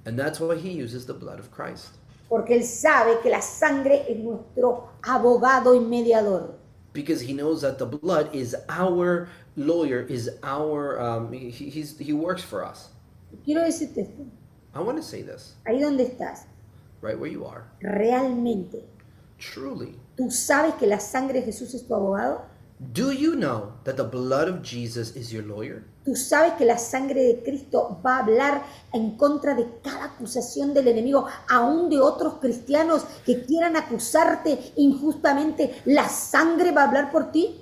Speaker 2: And that's why He uses the blood of Christ.
Speaker 1: porque Él sabe que la sangre es nuestro abogado y mediador.
Speaker 2: Because He knows that the blood is our lawyer, is our, He works for us.
Speaker 1: Quiero decirte esto,
Speaker 2: I want to say this,
Speaker 1: ahí donde estás,
Speaker 2: right where you are.
Speaker 1: realmente,
Speaker 2: Truly,
Speaker 1: ¿tú sabes que la sangre de Jesús es tu abogado?
Speaker 2: do you know that the blood of Jesus is your lawyer?
Speaker 1: ¿Tú sabes que la sangre de Cristo va a hablar en contra de cada acusación del enemigo, aún de otros cristianos que quieran acusarte injustamente? ¿La sangre va a hablar por ti?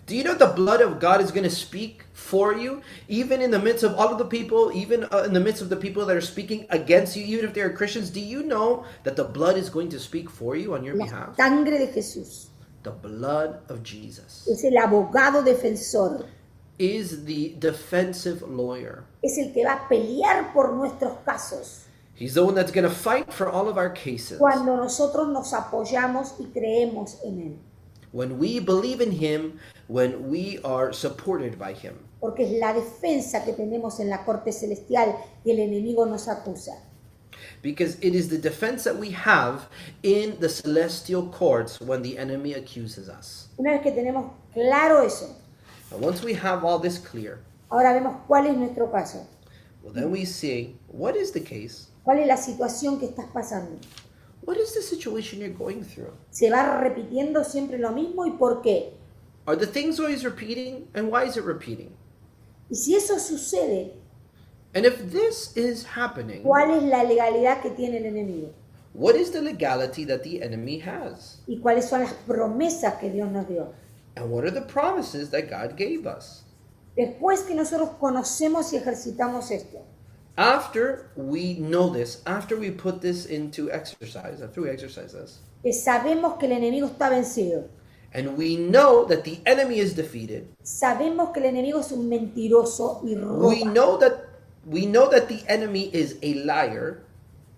Speaker 2: Do you know the blood of God is going to speak for you, even in the midst of all of the people, even in the midst of the people that are speaking against you, even if they are Christians? Do you know that the blood is going to speak for you on your
Speaker 1: La
Speaker 2: behalf?
Speaker 1: sangre de Jesús
Speaker 2: The blood of Jesus
Speaker 1: es el abogado defensor,
Speaker 2: is the defensive lawyer.
Speaker 1: es el que va a pelear por nuestros casos
Speaker 2: He's the one that's going to fight for all of our cases.
Speaker 1: cuando nosotros nos apoyamos y creemos en Él.
Speaker 2: When we believe in Him, when we are supported by Him.
Speaker 1: Porque es la defensa que tenemos en la corte celestial y el enemigo nos acusa.
Speaker 2: Because it is the defense that we have in the celestial courts when the enemy accuses us.
Speaker 1: Una vez que tenemos claro eso,
Speaker 2: And once we have all this clear,
Speaker 1: ahora vemos cuál es nuestro caso,
Speaker 2: well, then we see what is the case,
Speaker 1: cuál es la situación que estás pasando.
Speaker 2: what is the situation you're going through.
Speaker 1: ¿Se va repitiendo siempre lo mismo y por qué?
Speaker 2: Are the things always repeating, and why is it repeating?
Speaker 1: Y si eso sucede,
Speaker 2: And if this is happening,
Speaker 1: ¿Cuál es la legalidad que tiene el enemigo?
Speaker 2: what is the legality that the enemy has?
Speaker 1: ¿Y cuáles son las promesas que Dios nos dio?
Speaker 2: And what are the promises that God gave us?
Speaker 1: Después que nosotros conocemos y ejercitamos esto,
Speaker 2: After we know this, after we put this into exercise, after we exercise this,
Speaker 1: que sabemos que el enemigo está vencido,
Speaker 2: and we know that the enemy is defeated,
Speaker 1: sabemos que el enemigo es un mentiroso y
Speaker 2: we
Speaker 1: roba,
Speaker 2: know that the enemy is a liar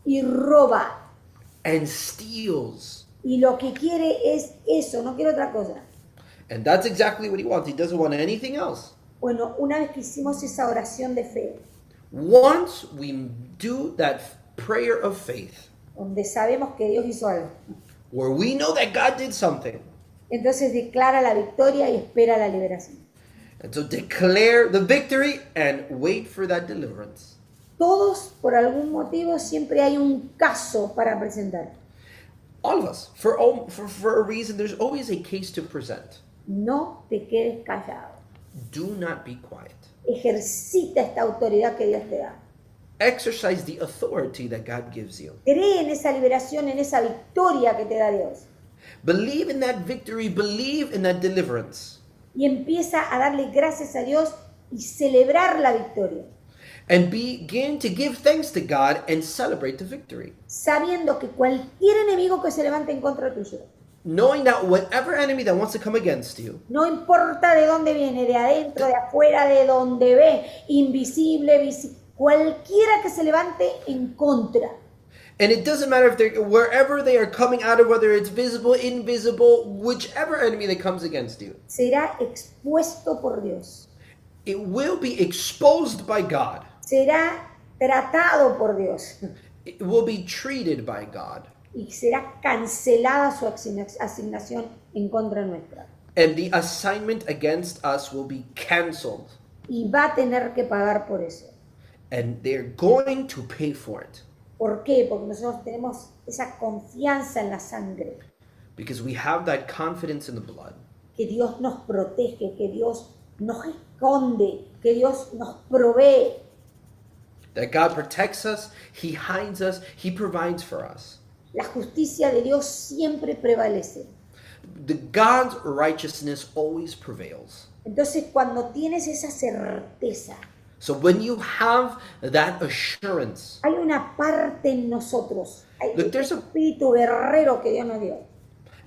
Speaker 1: y roba,
Speaker 2: and steals.
Speaker 1: y lo que quiere es eso, no quiere otra cosa.
Speaker 2: And that's exactly what he wants. He doesn't want anything else.
Speaker 1: Bueno, una vez que hicimos esa oración de fe,
Speaker 2: Once we do that prayer of faith,
Speaker 1: donde sabemos que Dios hizo algo,
Speaker 2: where we know that God did something,
Speaker 1: entonces declara la victoria y espera la liberación.
Speaker 2: and so declare the victory and wait for that deliverance.
Speaker 1: Todos, por algún motivo, siempre hay un caso para presentar.
Speaker 2: All of us, for a reason, there's always a case to present.
Speaker 1: No te quedes callado.
Speaker 2: Do not be quiet.
Speaker 1: Ejercita esta autoridad que Dios te da.
Speaker 2: Exercise the authority that God gives you.
Speaker 1: Cree en esa liberación, en esa victoria que te da Dios.
Speaker 2: Believe in that victory, believe in that deliverance.
Speaker 1: Y empieza a darle gracias a Dios y celebrar la victoria.
Speaker 2: And begin to give thanks to God and celebrate the victory.
Speaker 1: Sabiendo que cualquier enemigo que se levante en contra tuyo,
Speaker 2: Knowing that whatever enemy that wants to come against you,
Speaker 1: no importa de dónde viene, de adentro, de afuera, de donde ve, invisible, visible, cualquiera que se levante en contra,
Speaker 2: and it doesn't matter if they're wherever they are coming out of, whether it's visible, invisible, whichever enemy that comes against you,
Speaker 1: será expuesto por Dios,
Speaker 2: it will be exposed by God.
Speaker 1: será tratado por Dios
Speaker 2: It will be treated by God.
Speaker 1: y será cancelada su asignación en contra nuestra.
Speaker 2: And the assignment against us will be canceled.
Speaker 1: Y va a tener que pagar por eso.
Speaker 2: And they're going to pay for it.
Speaker 1: ¿Por qué? Porque nosotros tenemos esa confianza en la sangre,
Speaker 2: Because we have that confidence in the blood.
Speaker 1: que Dios nos protege, que Dios nos esconde, que Dios nos provee.
Speaker 2: That God protects us, He hides us, He provides for us.
Speaker 1: La justicia de Dios siempre prevalece.
Speaker 2: The God's righteousness always prevails.
Speaker 1: Entonces, cuando tienes esa certeza,
Speaker 2: So when you have that assurance,
Speaker 1: hay una parte en nosotros, hay
Speaker 2: Look,
Speaker 1: un
Speaker 2: there's a-
Speaker 1: espíritu guerrero que Dios nos dio,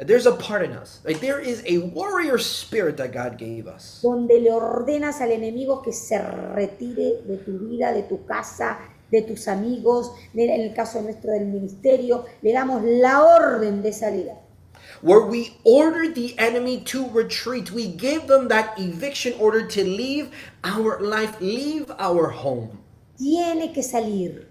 Speaker 2: there's a part in us. Like there is a warrior spirit that God gave us.
Speaker 1: donde le ordenas al enemigo que se retire de tu vida, de tu casa, de tus amigos, en el caso nuestro del ministerio, le damos la orden de salida.
Speaker 2: Where we order the enemy to retreat. We give them that eviction order to leave our life, leave our home.
Speaker 1: Tiene que salir.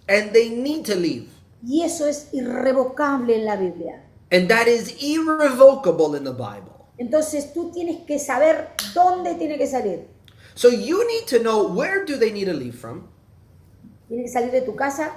Speaker 2: And they need to leave.
Speaker 1: Y eso es irrevocable en la Biblia.
Speaker 2: And that is irrevocable in the Bible.
Speaker 1: Entonces tú tienes que saber dónde tiene que salir.
Speaker 2: So you need to know, where do they need to leave from?
Speaker 1: Tiene que salir de tu casa,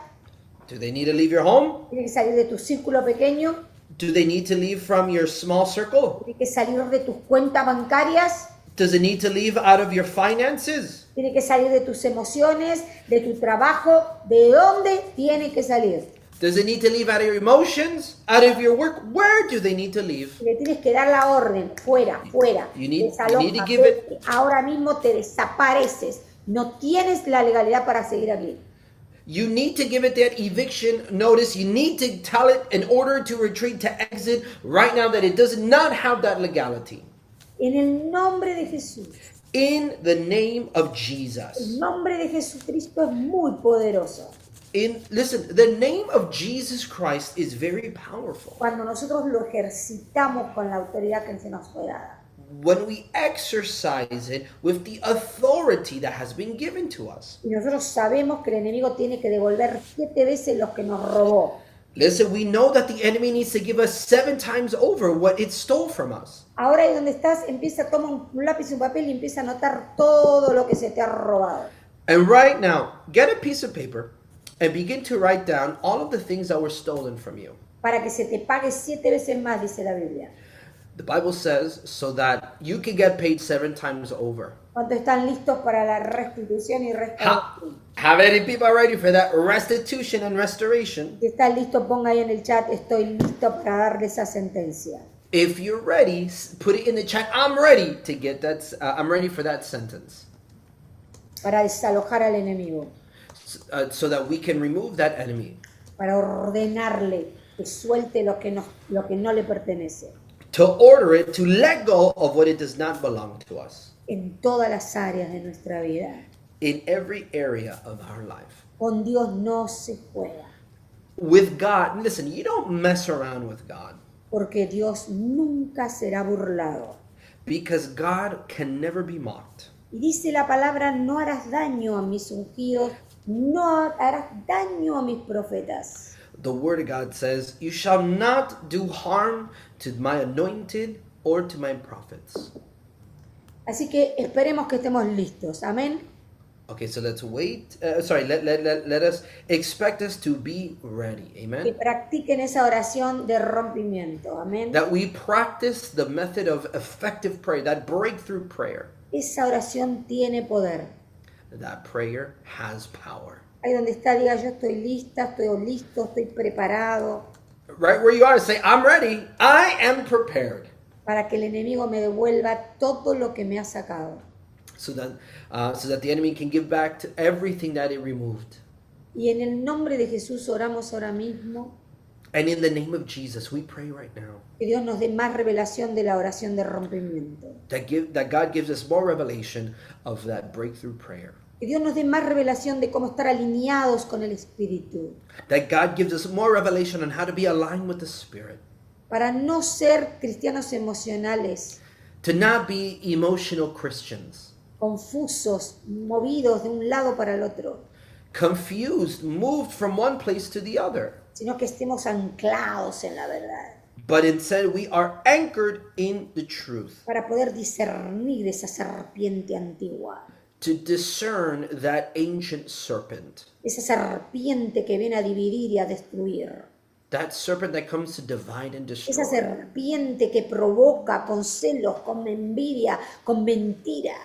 Speaker 2: Do they need to leave your home?
Speaker 1: tiene que salir de tu círculo pequeño,
Speaker 2: Do they need to leave from your small circle?
Speaker 1: tiene que salir de tus cuentas bancarias,
Speaker 2: Does it need to leave out of your finances?
Speaker 1: tiene que salir de tus emociones, de tu trabajo. ¿De dónde tiene que salir?
Speaker 2: Does it need to leave out of your emotions? Out of your work? Where do they need to leave?
Speaker 1: Le tienes que dar la orden, fuera, fuera.
Speaker 2: You need-
Speaker 1: Desaloja,
Speaker 2: you need to give
Speaker 1: vete. Ahora mismo te desapareces. No tienes la legalidad para seguir aquí.
Speaker 2: You need to give it that eviction notice. You need to tell it in order to retreat, to exit right now, that it does not have that legality.
Speaker 1: En el nombre de Jesús.
Speaker 2: In the name of
Speaker 1: El
Speaker 2: Jesus.
Speaker 1: nombre de Jesucristo es muy poderoso.
Speaker 2: Listen, the name of Jesus Christ is very powerful.
Speaker 1: Cuando nosotros lo ejercitamos con la autoridad que se nos fue dada.
Speaker 2: When we exercise it with the authority that has been given to us.
Speaker 1: Y nosotros sabemos que el enemigo tiene que devolver 7 veces lo que nos robó.
Speaker 2: Listen, we know that the enemy needs to give us 7 times over what it stole from us.
Speaker 1: Ahora ahí donde estás, toma un lápiz y un papel y empieza a anotar todo lo que se te ha robado.
Speaker 2: And right now, get a piece of paper and begin to write down all of the things that were stolen from you.
Speaker 1: Para que se te pague 7 veces más, dice la Biblia.
Speaker 2: The Bible says so that you can get paid 7 times over.
Speaker 1: ¿Cuántos están listos para la restitución y restauración?
Speaker 2: How many people are ready for that restitution and restoration?
Speaker 1: Si está listo, ponga ahí en el chat, estoy listo para darle esa sentencia.
Speaker 2: If you're ready, put it in the chat. I'm ready to get that. I'm ready for that sentence,
Speaker 1: Para desalojar al enemigo,
Speaker 2: so that we can remove that enemy,
Speaker 1: para ordenarle que suelte lo que no le pertenece,
Speaker 2: to order it, to let go of what it does not belong to us,
Speaker 1: en todas las áreas de nuestra vida.
Speaker 2: in every area of our life.
Speaker 1: Con Dios no se juega,
Speaker 2: With God, listen, you don't mess around with God,
Speaker 1: porque Dios nunca será burlado.
Speaker 2: because God can never be mocked.
Speaker 1: Y dice la palabra, no harás daño a mis ungidos, no harás daño a mis profetas.
Speaker 2: The word of God says, "You shall not do harm to my anointed or to my prophets."
Speaker 1: Así que esperemos que estemos listos. Amén.
Speaker 2: Okay, so let's wait. Let us expect us to be ready.
Speaker 1: Que
Speaker 2: Amen.
Speaker 1: practiquen esa oración de rompimiento. Amén.
Speaker 2: That we practice the method of effective prayer, that breakthrough prayer.
Speaker 1: Esa oración tiene poder.
Speaker 2: That prayer has power.
Speaker 1: Ahí donde está, diga, yo estoy lista, estoy listo, estoy preparado
Speaker 2: Right where you are, say, "I'm ready. I am prepared."
Speaker 1: para que el enemigo me devuelva todo lo que me ha sacado.
Speaker 2: So that the enemy can give back to everything that it removed.
Speaker 1: Y en el nombre de Jesús oramos ahora mismo
Speaker 2: And in the name of Jesus, we pray right now
Speaker 1: que Dios nos dé más revelación de la oración de rompimiento.
Speaker 2: that God gives us more revelation of that breakthrough prayer.
Speaker 1: Que Dios nos dé más revelación de cómo estar alineados con el Espíritu.
Speaker 2: That God gives us more revelation on how to be aligned with the Spirit.
Speaker 1: Para no ser cristianos emocionales,
Speaker 2: To not be emotional Christians.
Speaker 1: confusos, movidos de un lado para el otro,
Speaker 2: Confused, moved from one place to the other.
Speaker 1: sino que estemos anclados en la verdad,
Speaker 2: But instead, we are anchored in the truth.
Speaker 1: para poder discernir esa serpiente antigua,
Speaker 2: To discern that ancient serpent.
Speaker 1: esa serpiente que viene a dividir y a destruir,
Speaker 2: That serpent that comes to divide and
Speaker 1: esa
Speaker 2: destroy.
Speaker 1: serpiente que provoca con celos, con envidia, con mentira,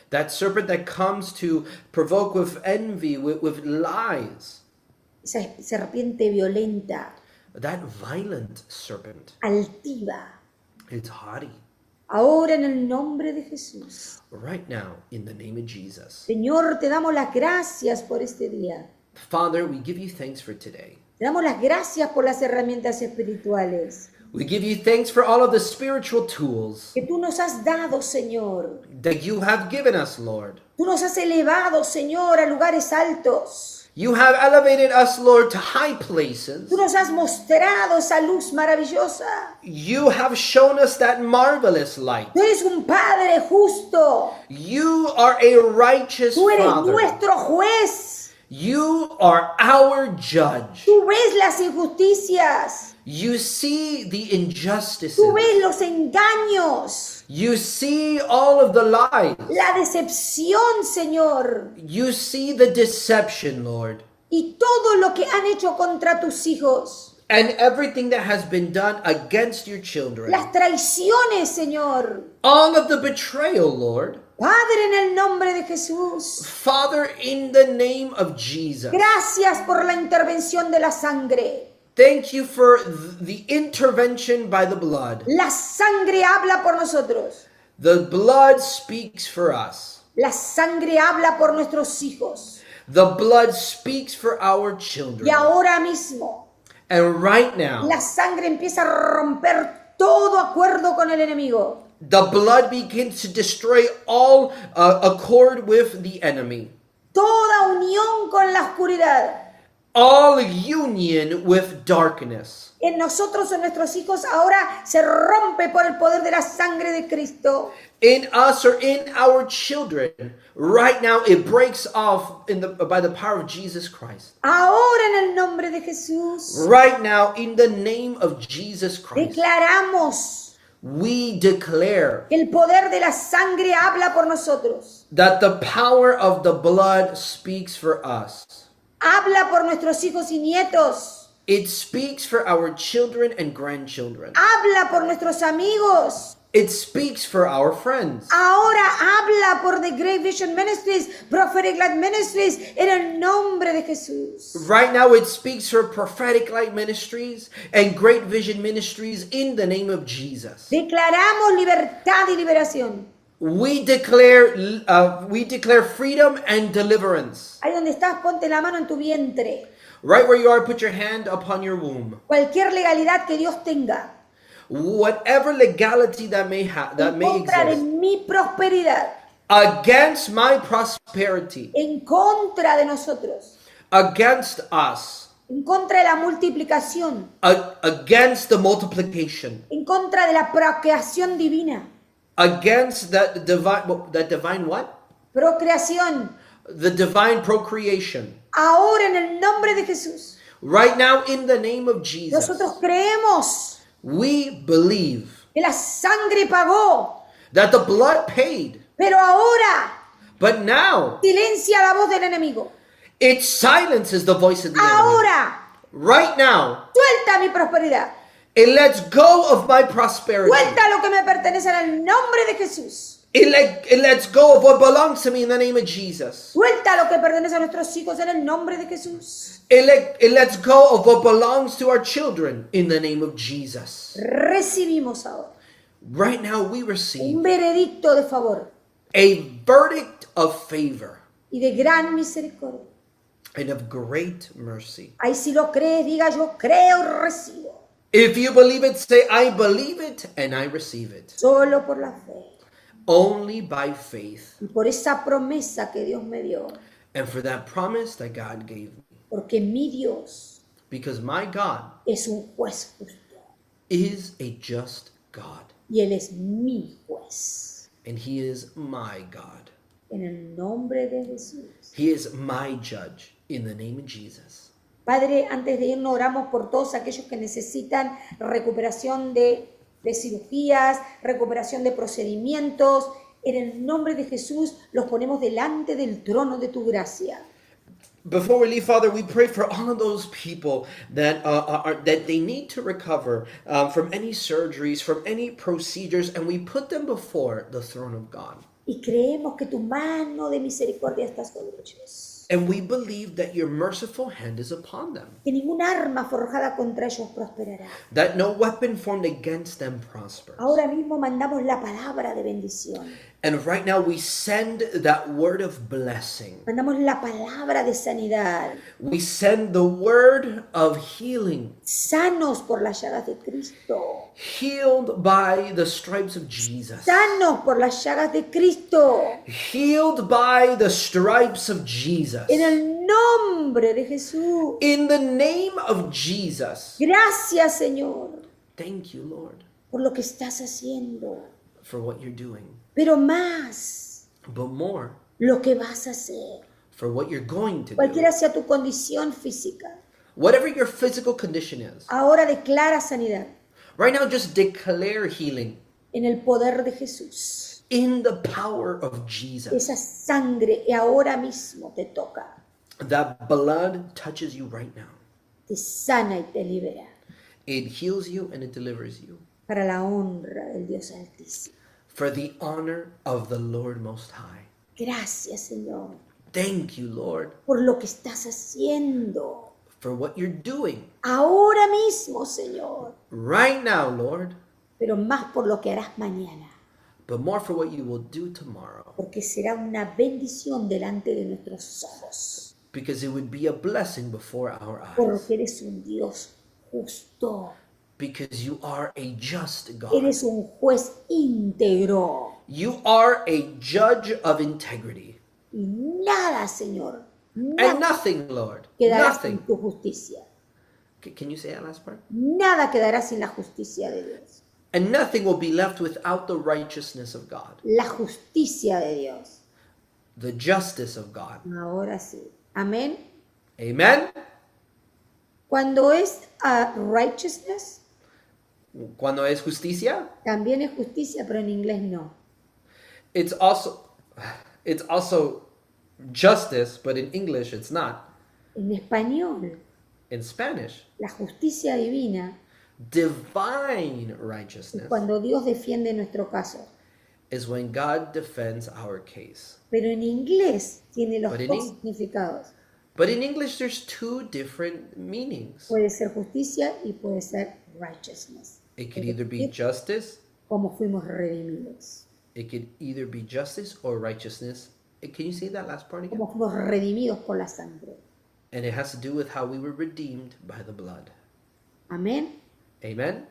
Speaker 2: That serpent that comes to provoke with envy, with lies.
Speaker 1: esa serpiente violenta,
Speaker 2: That violent serpent.
Speaker 1: altiva.
Speaker 2: It's haughty.
Speaker 1: Ahora en el nombre de Jesús,
Speaker 2: Right now, in the name of Jesus.
Speaker 1: Señor, te damos las gracias por este día.
Speaker 2: Father, we give you thanks for today.
Speaker 1: Te damos las gracias por las herramientas espirituales
Speaker 2: We give you thanks for all of the spiritual tools
Speaker 1: que tú nos has dado, Señor.
Speaker 2: that you have given us, Lord.
Speaker 1: Tú nos has elevado, Señor, a lugares altos.
Speaker 2: You have elevated us, Lord, to high places.
Speaker 1: Tú nos has mostrado esa luz maravillosa.
Speaker 2: You have shown us that marvelous light.
Speaker 1: Tú eres un Padre justo.
Speaker 2: You are a righteous
Speaker 1: Tú eres
Speaker 2: Father.
Speaker 1: nuestro juez.
Speaker 2: You are our judge.
Speaker 1: Tú ves las injusticias.
Speaker 2: You see the injustices.
Speaker 1: Tú ves los engaños.
Speaker 2: You see all of the lies.
Speaker 1: La decepción, Señor.
Speaker 2: You see the deception, Lord.
Speaker 1: Y todo lo que han hecho contra tus hijos.
Speaker 2: And everything that has been done against your children.
Speaker 1: Las traiciones, Señor.
Speaker 2: All of the betrayal, Lord.
Speaker 1: Padre, en el nombre de Jesús.
Speaker 2: Father, in the name of Jesus.
Speaker 1: Gracias por la intervención de la sangre.
Speaker 2: Thank you for the intervention by the blood.
Speaker 1: La sangre habla por nosotros.
Speaker 2: The blood speaks for us.
Speaker 1: La sangre habla por nuestros hijos.
Speaker 2: The blood speaks for our children.
Speaker 1: Y ahora mismo,
Speaker 2: And right now,
Speaker 1: la sangre empieza a romper todo acuerdo con el enemigo.
Speaker 2: the blood begins to destroy all accord with the enemy.
Speaker 1: Toda unión con la oscuridad.
Speaker 2: All union with darkness.
Speaker 1: En nosotros, en nuestros hijos, ahora se rompe por el poder de la sangre de Cristo.
Speaker 2: In us or in our children, right now it breaks off by the power of Jesus Christ.
Speaker 1: Ahora en el nombre de Jesús,
Speaker 2: Right now, in the name of Jesus Christ,
Speaker 1: declaramos
Speaker 2: we declare
Speaker 1: que el poder de la sangre habla por nosotros.
Speaker 2: that the power of the blood speaks for us.
Speaker 1: Habla por nuestros hijos y nietos.
Speaker 2: It speaks for our children and grandchildren.
Speaker 1: Habla por nuestros amigos.
Speaker 2: it speaks for our friends.
Speaker 1: Ahora habla por The Great Vision Ministries, Prophetic Light Ministries, en el nombre de Jesús.
Speaker 2: Right now, it speaks for Prophetic Light Ministries and Great Vision Ministries in the name of Jesus.
Speaker 1: Declaramos libertad y liberación.
Speaker 2: We declare freedom and deliverance.
Speaker 1: Ahí donde estás, ponte la mano en tu vientre.
Speaker 2: Right where you are, put your hand upon your womb.
Speaker 1: Cualquier legalidad que Dios tenga
Speaker 2: Whatever legality that may
Speaker 1: en contra de
Speaker 2: exist
Speaker 1: mi prosperidad,
Speaker 2: against my prosperity,
Speaker 1: en contra de nosotros,
Speaker 2: against us,
Speaker 1: en contra de la multiplicación,
Speaker 2: against the multiplication,
Speaker 1: en contra de la procreación divina.
Speaker 2: against that divine what?
Speaker 1: Procreación.
Speaker 2: The divine procreation.
Speaker 1: Ahora en el nombre de Jesús,
Speaker 2: Right now, in the name of Jesus,
Speaker 1: nosotros creemos
Speaker 2: we believe
Speaker 1: que la sangre pagó,
Speaker 2: that the blood paid,
Speaker 1: pero ahora
Speaker 2: but now
Speaker 1: silencia la voz del enemigo.
Speaker 2: it silences the voice of the enemy.
Speaker 1: Ahora
Speaker 2: Right now,
Speaker 1: suelta mi prosperidad.
Speaker 2: it lets go of my prosperity.
Speaker 1: Suelta lo que me pertenece en el nombre de Jesús.
Speaker 2: It lets go of what belongs to me in the name of Jesus.
Speaker 1: Suelta lo que pertenece a nuestros hijos en el nombre de Jesús.
Speaker 2: It lets go of what belongs to our children in the name of Jesus.
Speaker 1: Recibimos ahora
Speaker 2: Right now, we receive
Speaker 1: un veredicto de favor
Speaker 2: a verdict of favor
Speaker 1: y de gran misericordia.
Speaker 2: and of great mercy.
Speaker 1: Ahí si lo crees, diga yo creo y recibo.
Speaker 2: If you believe it, say, I believe it and I receive it.
Speaker 1: Solo por la fe
Speaker 2: Only by faith
Speaker 1: y por esa promesa que Dios me dio.
Speaker 2: and for that promise that God gave me.
Speaker 1: Porque mi Dios
Speaker 2: Because my God
Speaker 1: es un juez justo
Speaker 2: is a just God
Speaker 1: y Él es mi juez.
Speaker 2: and He is my God.
Speaker 1: En el nombre de Jesús.
Speaker 2: He is my judge in the name of Jesus.
Speaker 1: Padre, antes de irnos oramos por todos aquellos que necesitan recuperación de cirugías, recuperación de procedimientos. En el nombre de Jesús los ponemos delante del trono de tu gracia.
Speaker 2: Before we leave, Father, we pray for all of those people that that they need to recover from any surgeries, from any procedures, and we put them before the throne of God.
Speaker 1: Y creemos que tu mano de misericordia está sobre ellos.
Speaker 2: And we believe that your merciful hand is upon them,
Speaker 1: Que ningún arma forjada contra ellos prosperará.
Speaker 2: that no weapon formed against them prospers.
Speaker 1: Ahora mismo mandamos la palabra de bendición.
Speaker 2: And right now we send that word of blessing.
Speaker 1: Mandamos la palabra de sanidad.
Speaker 2: We send the word of healing,
Speaker 1: Sanos por las llagas de Cristo.
Speaker 2: healed by the stripes of Jesus.
Speaker 1: Sanos por las llagas de Cristo.
Speaker 2: Healed by the stripes of Jesus.
Speaker 1: En el nombre de Jesús.
Speaker 2: In the name of Jesus.
Speaker 1: Gracias, Señor,
Speaker 2: Thank you, Lord,
Speaker 1: por lo que estás haciendo.
Speaker 2: for what you're doing.
Speaker 1: Pero más,
Speaker 2: But more,
Speaker 1: lo que vas a hacer.
Speaker 2: for what you're going to do.
Speaker 1: Cualquiera sea tu condición física.
Speaker 2: Whatever your physical condition is,
Speaker 1: Ahora declara sanidad
Speaker 2: right now just declare healing
Speaker 1: en el poder de Jesús.
Speaker 2: in the power of Jesus.
Speaker 1: Esa sangre ahora mismo te toca,
Speaker 2: That blood touches you right now.
Speaker 1: te sana y te libera
Speaker 2: It heals you and it delivers you
Speaker 1: para la honra del Dios Altísimo.
Speaker 2: for the honor of the Lord Most High.
Speaker 1: Gracias, Señor,
Speaker 2: Thank you, Lord,
Speaker 1: por lo que estás haciendo.
Speaker 2: for what you're doing
Speaker 1: Ahora mismo, Señor,
Speaker 2: right now, Lord,
Speaker 1: pero más por lo que harás mañana,
Speaker 2: but more for what you will do tomorrow,
Speaker 1: porque será una bendición delante de nuestros ojos,
Speaker 2: because it would be a blessing before our eyes,
Speaker 1: porque eres un Dios justo,
Speaker 2: because you are a just God.
Speaker 1: eres un juez íntegro
Speaker 2: You are a judge of integrity.
Speaker 1: y nada, Señor,
Speaker 2: And
Speaker 1: nada
Speaker 2: nothing, Lord,
Speaker 1: quedará sin
Speaker 2: nothing.
Speaker 1: tu justicia,
Speaker 2: Can you say that last part?
Speaker 1: nada quedará sin la justicia de Dios,
Speaker 2: And nothing will be left without the righteousness of God,
Speaker 1: la justicia de Dios.
Speaker 2: the justice of God.
Speaker 1: Ahora sí, amén.
Speaker 2: Amen?
Speaker 1: Cuando es righteousness,
Speaker 2: Cuando es justicia,
Speaker 1: también es justicia, pero en inglés no.
Speaker 2: it's also justice, but in English it's not.
Speaker 1: En español,
Speaker 2: In Spanish,
Speaker 1: la justicia divina
Speaker 2: Divine
Speaker 1: Y
Speaker 2: righteousness
Speaker 1: cuando Dios defiende nuestro caso.
Speaker 2: is when God defends our case.
Speaker 1: Pero en inglés tiene los
Speaker 2: But in
Speaker 1: dos
Speaker 2: Eng-
Speaker 1: significados.
Speaker 2: But in English, there's two different meanings.
Speaker 1: Puede ser justicia y puede ser righteousness.
Speaker 2: It could
Speaker 1: Es
Speaker 2: either be
Speaker 1: decir,
Speaker 2: justice,
Speaker 1: como fuimos redimidos.
Speaker 2: it could either be justice or righteousness. Can you say that last part again?
Speaker 1: Como fuimos redimidos por la sangre.
Speaker 2: And it has to do with how we were redeemed by the blood.
Speaker 1: Amén.
Speaker 2: Amen?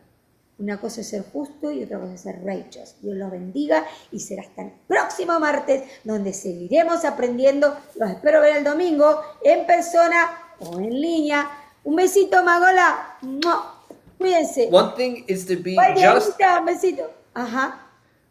Speaker 1: Una cosa es ser justo y otra cosa es ser righteous. Dios los bendiga y será hasta el próximo martes donde seguiremos aprendiendo. Los espero ver el domingo en persona o en línea. Un besito, Magola. ¡Mua! Cuídense.
Speaker 2: One thing is to be
Speaker 1: Bye,
Speaker 2: just.
Speaker 1: Dianita, un besito. Ajá.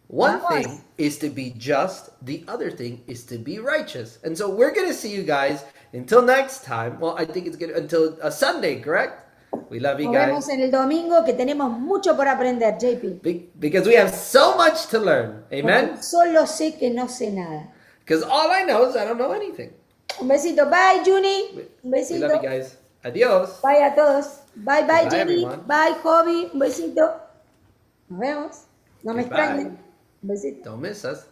Speaker 2: One
Speaker 1: Vamos.
Speaker 2: thing is to be just, the other thing is to be righteous. And so we're going to see you guys until next time. Well, I think it's going to until Sunday, correct? We love you
Speaker 1: Nos vemos
Speaker 2: guys.
Speaker 1: en el domingo que tenemos mucho por aprender, JP.
Speaker 2: Because we have so much to learn. Amen?
Speaker 1: Porque solo sé que no sé nada.
Speaker 2: Because all I know is I don't know anything.
Speaker 1: Un besito. Bye, Juni. Un
Speaker 2: We
Speaker 1: besito.
Speaker 2: love you guys. Adios.
Speaker 1: Bye a todos. Bye, bye,
Speaker 2: Bye,
Speaker 1: Jenny.
Speaker 2: everyone.
Speaker 1: Bye, Hobby. Un besito. Nos vemos. No me
Speaker 2: Goodbye.
Speaker 1: extrañen. Un besito.
Speaker 2: Don't miss us.